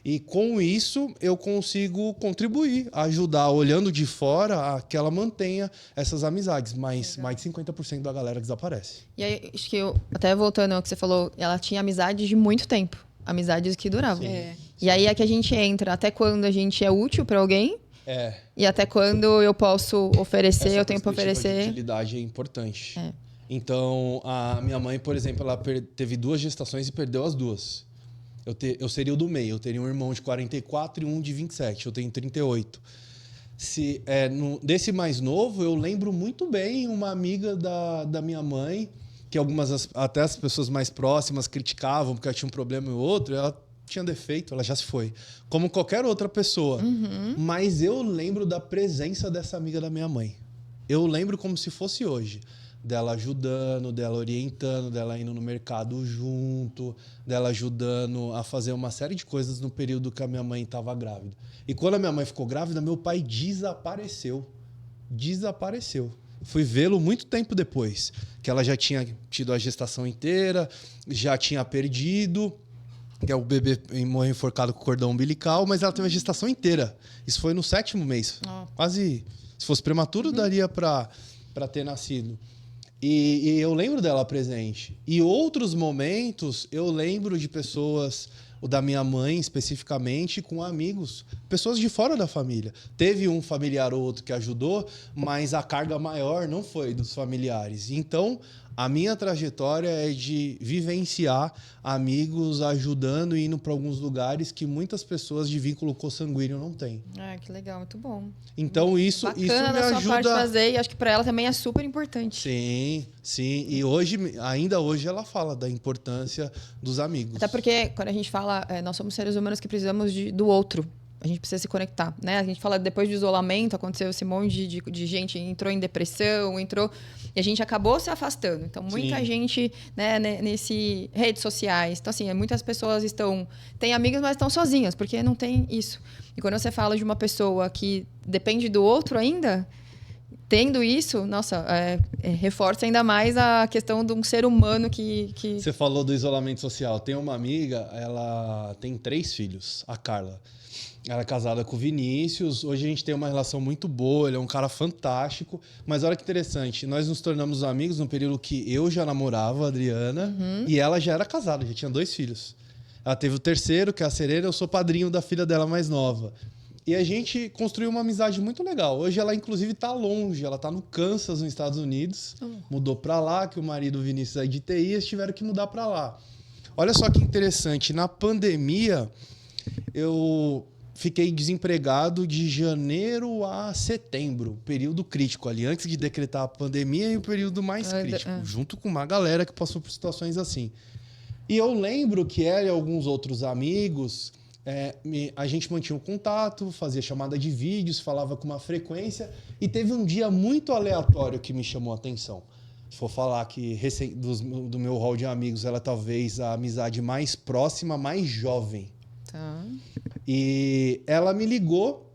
E com isso eu consigo contribuir, ajudar, olhando de fora, a que ela mantenha essas amizades. Mas mais de 50% da galera desaparece. E aí, acho que até voltando ao que você falou, ela tinha amizades de muito tempo. Amizades que duravam. E aí é que a gente entra, até quando a gente é útil para alguém. E até quando eu posso oferecer, eu tenho para oferecer. A utilidade é importante. Então, a minha mãe, por exemplo, ela teve 2 gestações e perdeu as 2. Eu seria o do meio. Eu teria um irmão de 44 e um de 27. Eu tenho 38. Desse mais novo, eu lembro muito bem uma amiga da minha mãe, que até as pessoas mais próximas criticavam porque ela tinha um problema e outro. Ela tinha defeito, ela já se foi. Como qualquer outra pessoa. Mas eu lembro da presença dessa amiga da minha mãe. Eu lembro como se fosse hoje. Dela ajudando, dela orientando, dela indo no mercado junto, dela ajudando a fazer uma série de coisas no período que a minha mãe estava grávida. E quando a minha mãe ficou grávida, meu pai desapareceu. Fui vê-lo muito tempo depois, que ela já tinha tido a gestação inteira, já tinha perdido, que é o bebê morreu enforcado com o cordão umbilical, mas ela teve a gestação inteira. Isso foi no 7º mês. Quase, se fosse prematuro, daria para ter nascido. E eu lembro dela presente. E outros momentos, eu lembro de pessoas, o da minha mãe especificamente, com amigos, pessoas de fora da família. Teve um familiar ou outro que ajudou, mas a carga maior não foi dos familiares. Então, a minha trajetória é de vivenciar amigos ajudando e indo para alguns lugares que muitas pessoas de vínculo consanguíneo não têm. Que legal, muito bom. Então, isso me Bacana da sua ajuda... parte fazer, e acho que para ela também é super importante. Sim. E ainda hoje ela fala da importância dos amigos. Até porque, quando a gente fala, nós somos seres humanos que precisamos do outro. A gente precisa se conectar, né? A gente fala, depois do isolamento, aconteceu esse monte de gente entrou em depressão, e a gente acabou se afastando. Então, muita gente, né, nesse redes sociais. Então, assim, muitas pessoas têm amigos, mas estão sozinhas, porque não tem isso. E quando você fala de uma pessoa que depende do outro ainda, tendo isso, nossa, reforça ainda mais a questão de um ser humano que... Você falou do isolamento social. Tem uma amiga, ela tem 3 filhos, a Carla. Ela é casada com o Vinícius. Hoje a gente tem uma relação muito boa, ele é um cara fantástico. Mas olha que interessante, nós nos tornamos amigos no período que eu já namorava a Adriana e ela já era casada, já tinha 2 filhos. Ela teve o 3º, que é a Serena, eu sou padrinho da filha dela mais nova. E a gente construiu uma amizade muito legal. Hoje ela, inclusive, está longe. Ela está no Kansas, nos Estados Unidos. Mudou para lá, que o marido do Vinícius é de TI, eles tiveram que mudar para lá. Olha só que interessante. Na pandemia, eu fiquei desempregado de janeiro a setembro. Período crítico ali. Antes de decretar a pandemia e o período mais crítico. Junto com uma galera que passou por situações assim. E eu lembro que ela e alguns outros amigos... a gente mantinha um contato, fazia chamada de vídeos, falava com uma frequência e teve um dia muito aleatório que me chamou a atenção. Se for falar que do meu hall de amigos, ela é talvez a amizade mais próxima, mais jovem. Tá. E ela me ligou,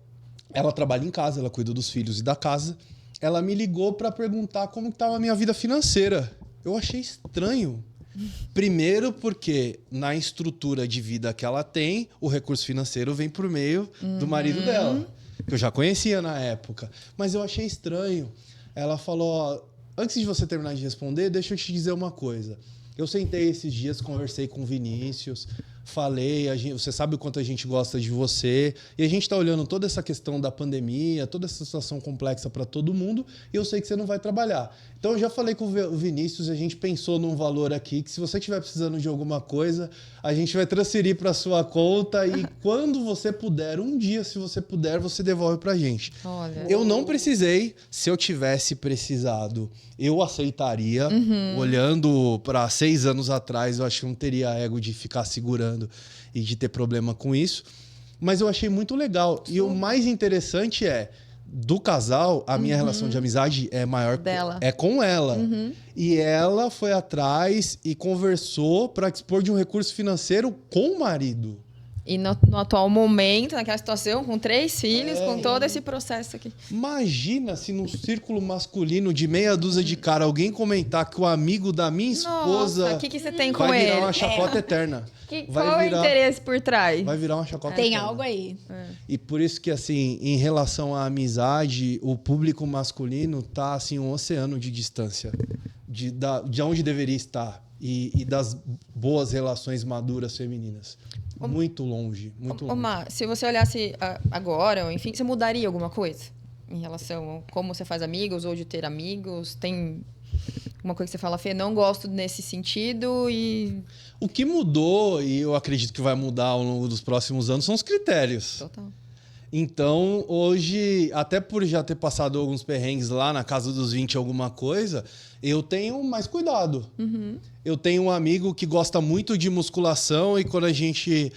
ela trabalha em casa, ela cuida dos filhos e da casa, ela me ligou para perguntar como estava a minha vida financeira. Eu achei estranho. Primeiro porque na estrutura de vida que ela tem, o recurso financeiro vem por meio do marido dela, que eu já conhecia na época. Mas eu achei estranho. Ela falou, ó, antes de você terminar de responder, deixa eu te dizer uma coisa. Eu sentei esses dias, conversei com o Vinícius, falei, você sabe o quanto a gente gosta de você. E a gente está olhando toda essa questão da pandemia, toda essa situação complexa para todo mundo, e eu sei que você não vai trabalhar. Então eu já falei com o Vinícius, a gente pensou num valor aqui, que se você estiver precisando de alguma coisa, a gente vai transferir para sua conta e quando você puder, um dia, se você puder, você devolve pra gente. Olha. Eu não precisei, se eu tivesse precisado, eu aceitaria. Olhando para 6 anos atrás, eu acho que não teria ego de ficar segurando e de ter problema com isso. Mas eu achei muito legal. E o mais interessante é, do casal, a minha relação de amizade é maior Dela. é com ela. E ela foi atrás e conversou para dispor de um recurso financeiro com o marido. E no atual momento, naquela situação, com 3 filhos, com todo esse processo aqui. Imagina se num círculo masculino de meia dúzia de cara alguém comentar que o amigo da minha esposa Nossa, o que você tem com vai ele? virar uma chacota eterna. Qual é o interesse por trás? Vai virar uma chacota Tem eterna. algo aí. E por isso que, assim, em relação à amizade, o público masculino tá, assim, um oceano de distância de onde deveria estar e das boas relações maduras femininas. Muito longe, muito longe. Má, se você olhasse agora, ou enfim, você mudaria alguma coisa em relação a como você faz amigos ou de ter amigos? Tem uma coisa que você fala, Fê, não gosto nesse sentido e... O que mudou, e eu acredito que vai mudar ao longo dos próximos anos, são os critérios. Total. Então, hoje, até por já ter passado alguns perrengues lá na casa dos 20 alguma coisa, eu tenho mais cuidado. Eu tenho um amigo que gosta muito de musculação e quando a gente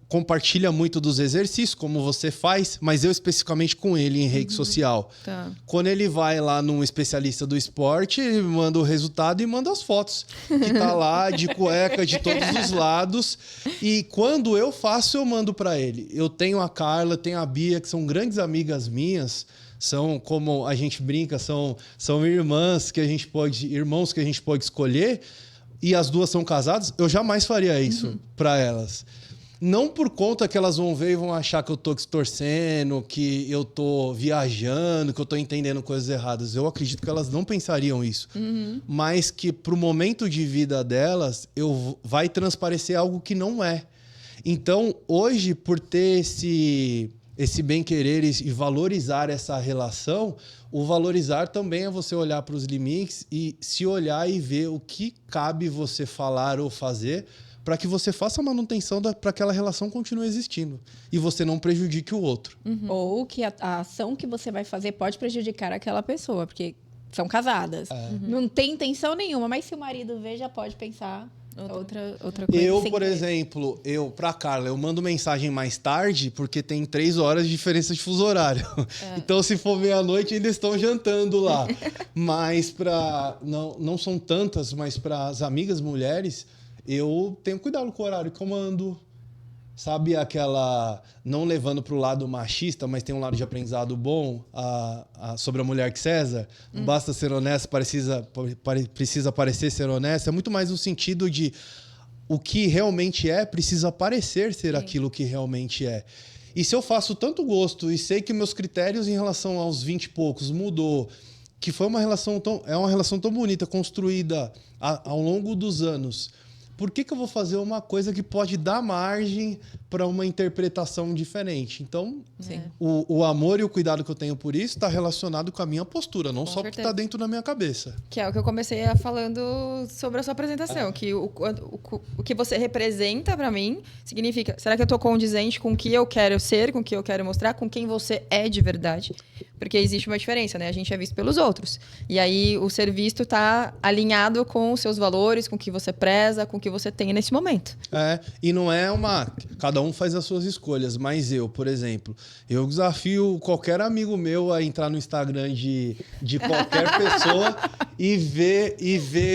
compartilha muito dos exercícios, como você faz, mas eu especificamente com ele em rede social. Tá. Quando ele vai lá num especialista do esporte, ele manda o resultado e manda as fotos. Que tá lá de cueca de todos os lados. E quando eu faço, eu mando para ele. Eu tenho a Carla, tenho a Bia, que são grandes amigas minhas. São, como a gente brinca, são irmãos que a gente pode escolher, e as duas são casadas, eu jamais faria isso para elas. Não por conta que elas vão ver e vão achar que eu tô distorcendo, que eu tô viajando, que eu tô entendendo coisas erradas. Eu acredito que elas não pensariam isso. Mas que pro momento de vida delas, vai transparecer algo que não é. Então, hoje, por ter esse bem-querer e valorizar essa relação, o valorizar também é você olhar para os limites e se olhar e ver o que cabe você falar ou fazer para que você faça a manutenção para que aquela relação continue existindo e você não prejudique o outro. Ou que a ação que você vai fazer pode prejudicar aquela pessoa, porque são casadas. Não tem intenção nenhuma, mas se o marido vê, já pode pensar outra coisa. Eu, sem por querer. exemplo, pra Carla, eu mando mensagem mais tarde porque tem 3 horas de diferença de fuso horário. Então, se for meia-noite, ainda estão jantando lá. Mas não são tantas, mas para as amigas mulheres, eu tenho cuidado com o horário que eu mando. Sabe aquela... Não levando para o lado machista, mas tem um lado de aprendizado bom sobre a mulher que César. Não basta ser honesta, precisa parecer ser honesta. É muito mais no sentido de o que realmente é, precisa parecer ser aquilo que realmente é. E se eu faço tanto gosto e sei que meus critérios em relação aos 20 e poucos mudou, que foi uma relação tão bonita, construída ao longo dos anos... Por que eu vou fazer uma coisa que pode dar margem para uma interpretação diferente? Então, o amor e o cuidado que eu tenho por isso está relacionado com a minha postura, não só porque está dentro da minha cabeça. Que é o que eu comecei falando sobre a sua apresentação, que o que você representa para mim significa, será que eu estou condizente com o que eu quero ser, com o que eu quero mostrar, com quem você é de verdade? Porque existe uma diferença, né? A gente é visto pelos outros. E aí o ser visto está alinhado com os seus valores, com o que você preza, com o que você tem nesse momento. E não é cada um faz as suas escolhas, mas eu, por exemplo, eu desafio qualquer amigo meu a entrar no Instagram de qualquer pessoa e ver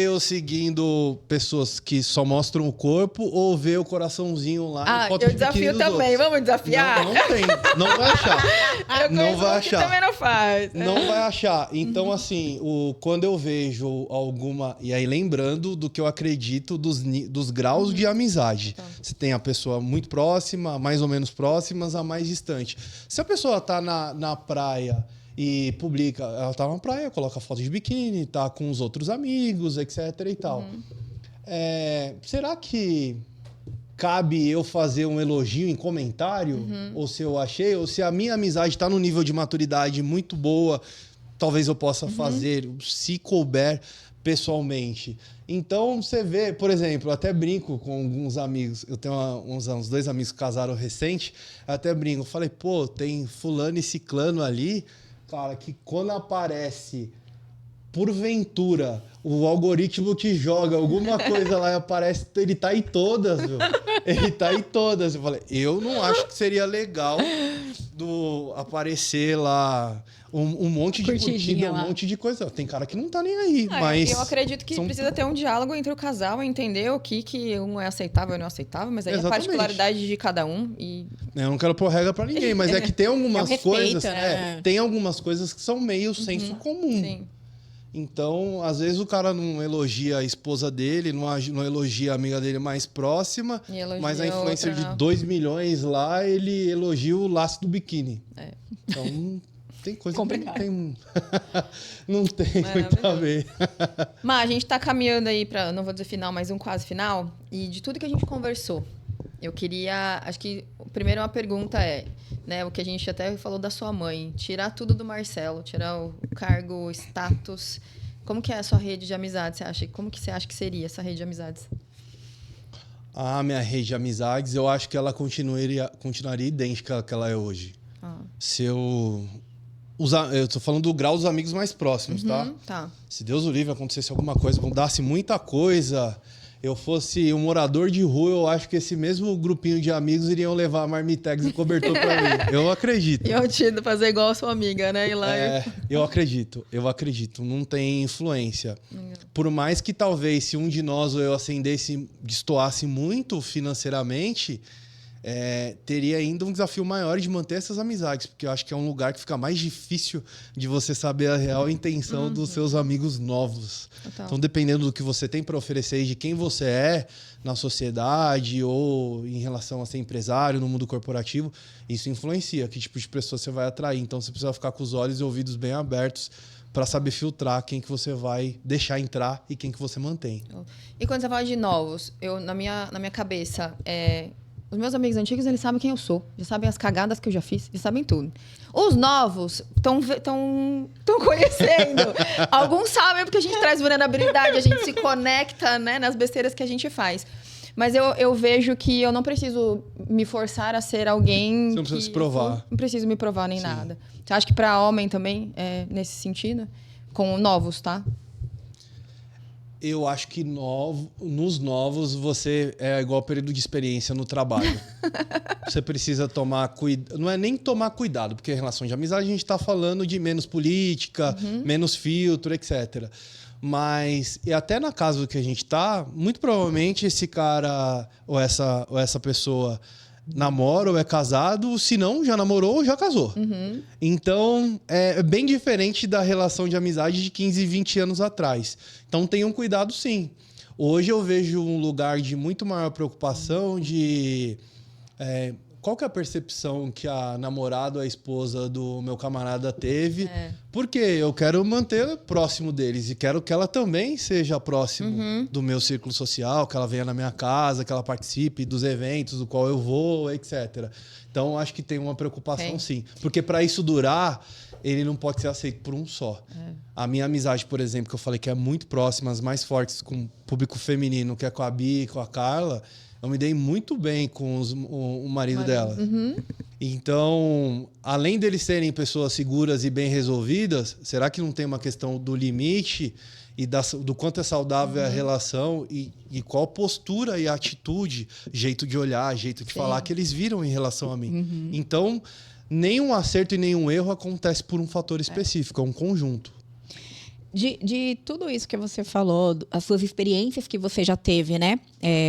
eu seguindo pessoas que só mostram o corpo ou ver o coraçãozinho lá. Eu desafio também, vamos desafiar? Não tem, não vai achar. Não vai achar. Também não faz. Não vai achar. Então, assim, quando eu vejo alguma... E aí, lembrando do que eu acredito dos graus de amizade. Você tem a pessoa muito próxima, mais ou menos próximas, a mais distante. Se a pessoa tá na praia e publica... Ela tá na praia, coloca foto de biquíni, tá com os outros amigos, etc e tal. Será que cabe eu fazer um elogio em comentário, ou se eu achei, ou se a minha amizade está no nível de maturidade muito boa, talvez eu possa fazer, se couber pessoalmente. Então, você vê, por exemplo, eu até brinco com alguns amigos, eu tenho uns 2 amigos que casaram recente, eu até brinco, eu falei, pô, tem fulano e ciclano ali, cara, que quando aparece, porventura, o algoritmo te joga alguma coisa lá e aparece, ele tá em todas, viu? Ele tá em todas. Eu falei, eu não acho que seria legal aparecer lá um monte de curtida, um monte de coisa. Tem cara que não tá nem aí, mas... Eu acredito que precisa ter um diálogo entre o casal, entender o que um é aceitável e não aceitável, mas aí Exatamente. a particularidade de cada um. Eu não quero pôr regra pra ninguém, mas é que tem algumas respeito, coisas... né? Tem algumas coisas que são meio senso comum. Sim. Então, às vezes o cara não elogia a esposa dele, não elogia a amiga dele mais próxima, mas a influencer de 2 milhões lá, ele elogia o laço do biquíni. Então, tem coisa complicado. Que não tem muito a ver. Mas a gente tá caminhando aí para, não vou dizer final, mas um quase final. E de tudo que a gente conversou, eu queria... Acho que, primeiro, uma pergunta é... Né, o que a gente até falou da sua mãe, tirar tudo do Marcelo, tirar o cargo, o status. Como que é a sua rede de amizades, você acha? Como que você acha que seria essa rede de amizades? A minha rede de amizades, eu acho que ela continuaria idêntica ao que ela é hoje. Se eu tô falando do grau dos amigos mais próximos, tá? Tá. Se Deus o livre, acontecesse alguma coisa, mudasse muita coisa... Eu fosse um morador de rua, eu acho que esse mesmo grupinho de amigos iriam levar marmitex e cobertor para mim. Eu acredito. E eu tinha fazer igual a sua amiga, né? Ir lá eu acredito. Não tem influência. Por mais que talvez se um de nós ou eu destoasse muito financeiramente, teria ainda um desafio maior de manter essas amizades, porque eu acho que é um lugar que fica mais difícil de você saber a real intenção dos seus amigos novos. Total. Então, dependendo do que você tem para oferecer e de quem você é na sociedade ou em relação a ser empresário no mundo corporativo, isso influencia que tipo de pessoa você vai atrair. Então, você precisa ficar com os olhos e ouvidos bem abertos para saber filtrar quem que você vai deixar entrar e quem que você mantém. E quando você fala de novos, na minha cabeça, os meus amigos antigos, eles sabem quem eu sou. Já sabem as cagadas que eu já fiz. Já sabem tudo. Os novos estão conhecendo. Alguns sabem porque a gente traz vulnerabilidade. A gente se conecta, né, nas besteiras que a gente faz. Mas eu vejo que eu não preciso me forçar a ser alguém... Você não precisa se provar. Não preciso me provar nem nada. Você acha que para homem também é nesse sentido? Com novos, tá? Eu acho que nos novos você é igual ao período de experiência no trabalho. Você precisa tomar cuidado. Não é nem tomar cuidado, porque em relação de amizade a gente está falando de menos política, menos filtro, etc. Mas, e até na casa que a gente está, muito provavelmente esse cara ou essa pessoa namora ou é casado, se não, já namorou ou já casou. Então, é bem diferente da relação de amizade de 15, 20 anos atrás. Então, tenham cuidado, sim. Hoje eu vejo um lugar de muito maior preocupação de... qual que é a percepção que a namorada ou a esposa do meu camarada teve? Porque eu quero manter próximo deles e quero que ela também seja próximo do meu círculo social, que ela venha na minha casa, que ela participe dos eventos do qual eu vou, etc. Então, acho que tem uma preocupação, sim. Porque para isso durar, ele não pode ser aceito por um só. A minha amizade, por exemplo, que eu falei que é muito próxima, as mais fortes com o público feminino, que é com a Bi e com a Carla... Eu me dei muito bem com o marido dela. Então, além deles serem pessoas seguras e bem resolvidas, será que não tem uma questão do limite e do quanto é saudável a relação e qual postura e atitude, jeito de olhar, jeito de falar que eles viram em relação a mim? Então, nenhum acerto e nenhum erro acontece por um fator específico, é um conjunto. De tudo isso que você falou, as suas experiências que você já teve, né?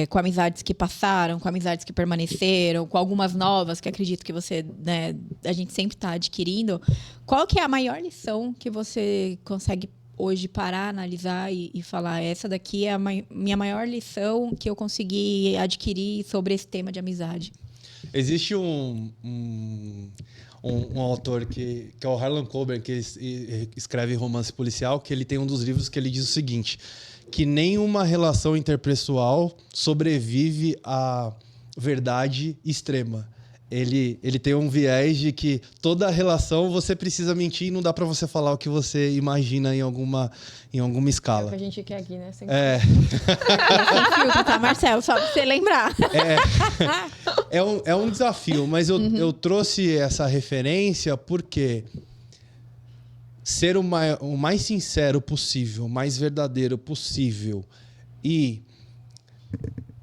Com amizades que passaram, com amizades que permaneceram, com algumas novas que acredito que você, né, a gente sempre está adquirindo. Qual que é a maior lição que você consegue hoje parar, analisar e falar? Essa daqui é a minha maior lição que eu consegui adquirir sobre esse tema de amizade. Existe um autor que é o Harlan Coben, que escreve romance policial, que ele tem um dos livros que ele diz o seguinte, que nenhuma relação interpessoal sobrevive verdade extrema. Ele tem um viés de que toda relação você precisa mentir e não dá pra você falar o que você imagina em alguma É o escala. que a gente quer aqui, né? Sem É, Sem filtro, tá, Marcelo? Só pra você lembrar. é um desafio, mas eu trouxe essa referência porque ser o mais sincero possível, o mais verdadeiro possível e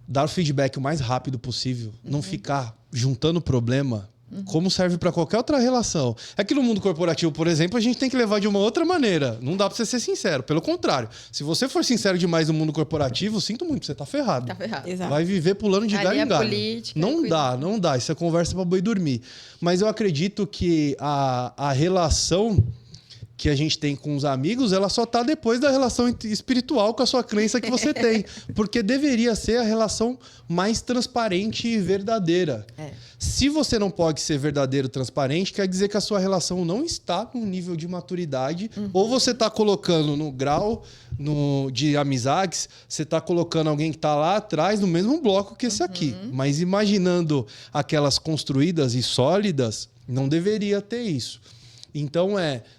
dar o feedback o mais rápido possível, não ficar juntando problema, como serve para qualquer outra relação. É que no mundo corporativo, por exemplo, a gente tem que levar de uma outra maneira. Não dá para você ser sincero. Pelo contrário, se você for sincero demais no mundo corporativo, sinto muito, você tá ferrado. Tá ferrado. Exato. Vai viver pulando de galho em galho. Política, Não dá. Isso é conversa para boi dormir. Mas eu acredito que a relação que a gente tem com os amigos, ela só tá depois da relação espiritual com a sua crença que você tem. Porque deveria ser a relação mais transparente e verdadeira. Se você não pode ser verdadeiro e transparente, quer dizer que a sua relação não está no nível de maturidade, ou você está colocando no grau de amizades, você está colocando alguém que está lá atrás no mesmo bloco que esse aqui. Mas imaginando aquelas construídas e sólidas, não deveria ter isso. Então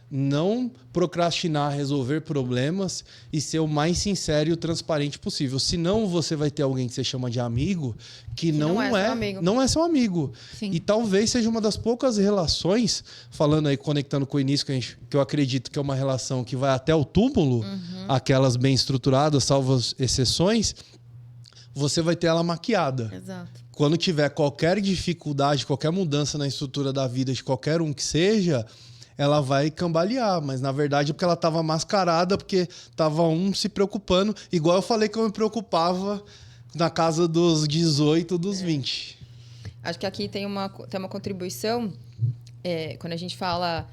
não procrastinar, resolver problemas e ser o mais sincero e o transparente possível. Senão você vai ter alguém que você chama de amigo que não é seu amigo. Sim. E talvez seja uma das poucas relações, falando aí, conectando com o início, que eu acredito que é uma relação que vai até o túmulo, aquelas bem estruturadas, salvo as exceções, você vai ter ela maquiada. Exato. Quando tiver qualquer dificuldade, qualquer mudança na estrutura da vida de qualquer um que seja, ela vai cambalear, mas na verdade é porque ela estava mascarada, porque estava se preocupando, igual eu falei que eu me preocupava na casa dos 18, dos 20. Acho que aqui tem uma contribuição, quando a gente fala,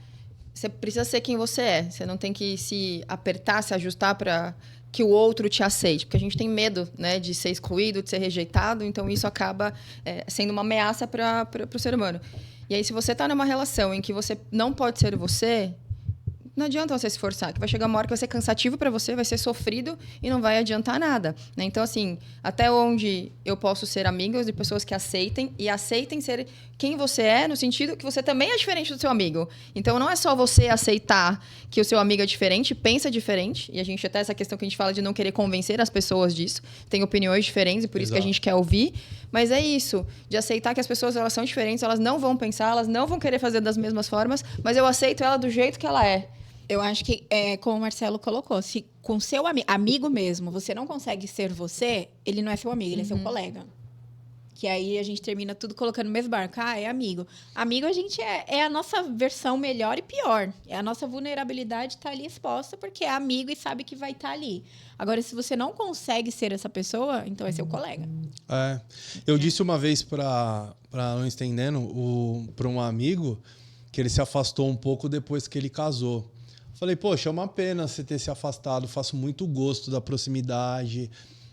você precisa ser quem você é, você não tem que se apertar, se ajustar para que o outro te aceite, porque a gente tem medo, né, de ser excluído, de ser rejeitado, então isso acaba sendo uma ameaça para o ser humano. E aí, se você está numa relação em que você não pode ser você, não adianta você se esforçar, que vai chegar uma hora que vai ser cansativo para você, vai ser sofrido e não vai adiantar nada, né? Então, assim, até onde eu posso ser amiga de pessoas que aceitem e aceitem ser quem você é, no sentido que você também é diferente do seu amigo. Então, não é só você aceitar que o seu amigo é diferente, pensa diferente, e a gente até essa questão que a gente fala de não querer convencer as pessoas disso, tem opiniões diferentes e por isso que a gente quer ouvir, mas é isso, de aceitar que as pessoas elas são diferentes, elas não vão pensar, elas não vão querer fazer das mesmas formas, mas eu aceito ela do jeito que ela é. Eu acho que, como o Marcelo colocou, se com seu amigo mesmo você não consegue ser você, ele não é seu amigo, ele é seu colega. Que aí a gente termina tudo colocando no mesmo barco. É amigo. Amigo, a gente é a nossa versão melhor e pior. É a nossa vulnerabilidade tá ali exposta porque é amigo e sabe que vai estar ali. Agora, se você não consegue ser essa pessoa, então é seu colega. Eu disse uma vez para não estendendo, para um amigo que ele se afastou um pouco depois que ele casou. Falei, poxa, é uma pena você ter se afastado, faço muito gosto da proximidade.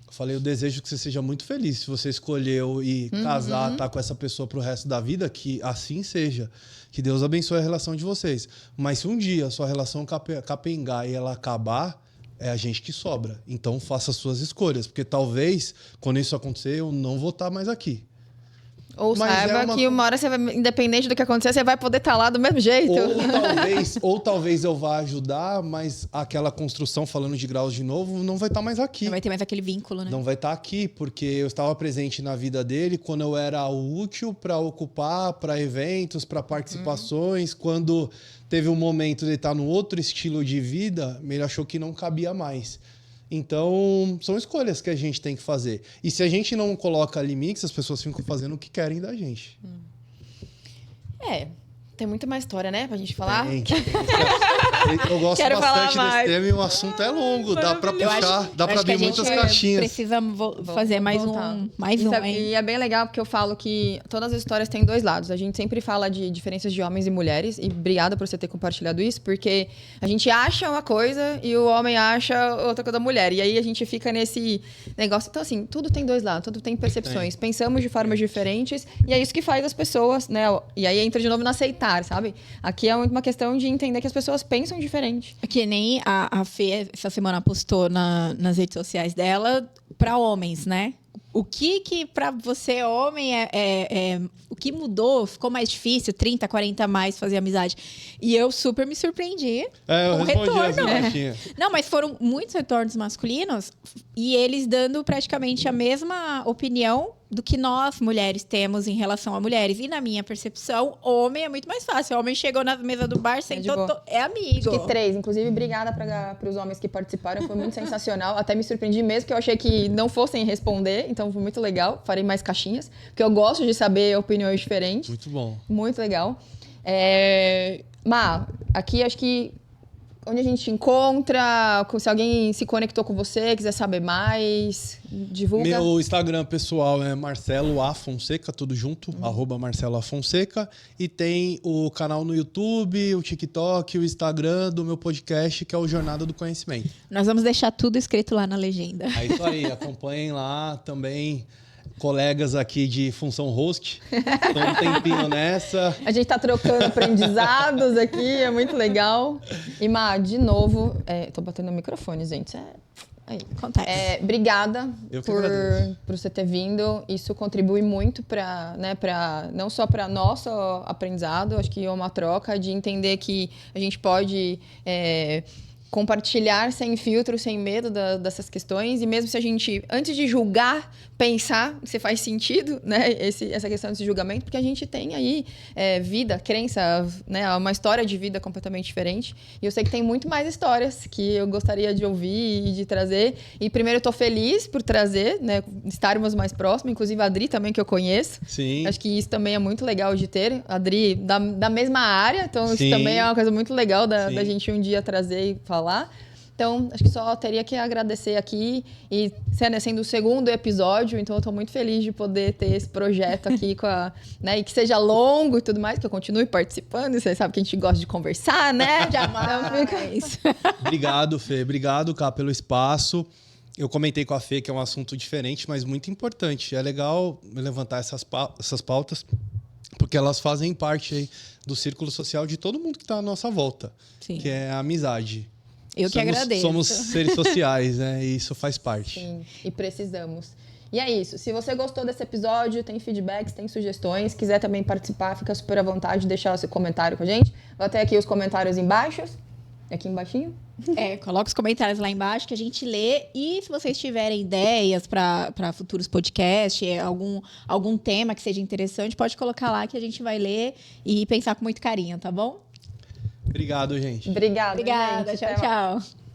Falei, eu desejo que você seja muito feliz se você escolheu ir casar, tá com essa pessoa pro resto da vida, que assim seja. Que Deus abençoe a relação de vocês. Mas se um dia a sua relação capengar e ela acabar, é a gente que sobra. Então faça as suas escolhas, porque talvez, quando isso acontecer, eu não vou estar mais aqui. Ou saiba que uma hora, você vai, independente do que acontecer, você vai poder estar lá do mesmo jeito. Ou talvez eu vá ajudar, mas aquela construção, falando de graus de novo, não vai estar mais aqui. Não vai ter mais aquele vínculo, né? Não vai estar aqui, porque eu estava presente na vida dele quando eu era útil para ocupar, para eventos, para participações. Quando teve um momento de estar no outro estilo de vida, ele achou que não cabia mais. Então, são escolhas que a gente tem que fazer. E se a gente não coloca limites, as pessoas ficam fazendo o que querem da gente. Tem muito mais história, né? Pra gente falar. Tem. Eu gosto bastante desse tema e o assunto é longo. Dá pra puxar, dá pra abrir muitas caixinhas. Precisa fazer mais um. E é bem legal porque eu falo que todas as histórias têm dois lados. A gente sempre fala de diferenças de homens e mulheres. E obrigada por você ter compartilhado isso, porque a gente acha uma coisa e o homem acha outra coisa da mulher. E aí a gente fica nesse negócio. Então, assim, tudo tem dois lados, tudo tem percepções. Pensamos de formas diferentes e é isso que faz as pessoas, né? E aí entra de novo no aceitar. Sabe? Aqui é uma questão de entender que as pessoas pensam diferente. Que nem a Fê, essa semana, postou nas redes sociais dela para homens, né? O que para você, homem, o que mudou? Ficou mais difícil, 30, 40 a mais fazer amizade? E eu super me surpreendi Eu com o respondi retorno. assim, baixinha. Não, mas foram muitos retornos masculinos e eles dando praticamente a mesma opinião do que nós, mulheres, temos em relação a mulheres. E na minha percepção, homem é muito mais fácil. O homem chegou na mesa do bar, sentou, é amigo. Acho que 3. Inclusive, obrigada para os homens que participaram. Foi muito sensacional. Até me surpreendi mesmo, porque eu achei que não fossem responder. Então, foi muito legal. Farei mais caixinhas. Porque eu gosto de saber opiniões diferentes. Muito bom. Muito legal. Má, aqui acho que onde a gente te encontra, se alguém se conectou com você, quiser saber mais, divulga. Meu Instagram pessoal é Marcelo A. Fonseca, tudo junto, @Marcelo A. Fonseca. E tem o canal no YouTube, o TikTok, o Instagram do meu podcast, que é o Jornada do Conhecimento. Nós vamos deixar tudo escrito lá na legenda. É isso aí, acompanhem lá também. Colegas aqui de função host, estão um tempinho nessa. A gente tá trocando aprendizados aqui, é muito legal. E, Má, de novo, tô batendo no microfone, gente. Aí. Acontece. Obrigada por você ter vindo. Isso contribui muito para, né, não só para nosso aprendizado, acho que é uma troca de entender que a gente pode compartilhar sem filtro, sem medo dessas questões. E mesmo se a gente, antes de julgar, pensar se faz sentido, né, essa questão desse julgamento, porque a gente tem aí vida, crença, né, uma história de vida completamente diferente. E eu sei que tem muito mais histórias que eu gostaria de ouvir e de trazer. E primeiro eu tô feliz por trazer, né, estarmos mais próximos, inclusive a Adri também, que eu conheço. Sim. Acho que isso também é muito legal de ter. A Adri da mesma área, então Sim. isso também é uma coisa muito legal da gente um dia trazer e falar. Então, acho que só teria que agradecer aqui. E sendo o segundo episódio, então eu estou muito feliz de poder ter esse projeto aqui né, e que seja longo e tudo mais, que eu continue participando. E você sabe que a gente gosta de conversar, né? Jamais. Obrigado, Fê. Obrigado, Cá, pelo espaço. Eu comentei com a Fê que é um assunto diferente, mas muito importante. É legal levantar essas pautas, porque elas fazem parte aí do círculo social de todo mundo que está à nossa volta, Sim. que é a amizade. Eu que agradeço. Somos seres sociais, né? E isso faz parte. Sim, e precisamos. E é isso. Se você gostou desse episódio, tem feedbacks, tem sugestões, quiser também participar, fica super à vontade de deixar o seu comentário com a gente. Vou até aqui os comentários embaixo. Aqui embaixinho. Coloca os comentários lá embaixo que a gente lê. E se vocês tiverem ideias para futuros podcasts, algum tema que seja interessante, pode colocar lá que a gente vai ler e pensar com muito carinho, tá bom? Obrigado, gente. Obrigada, Obrigada, gente. tchau, tchau.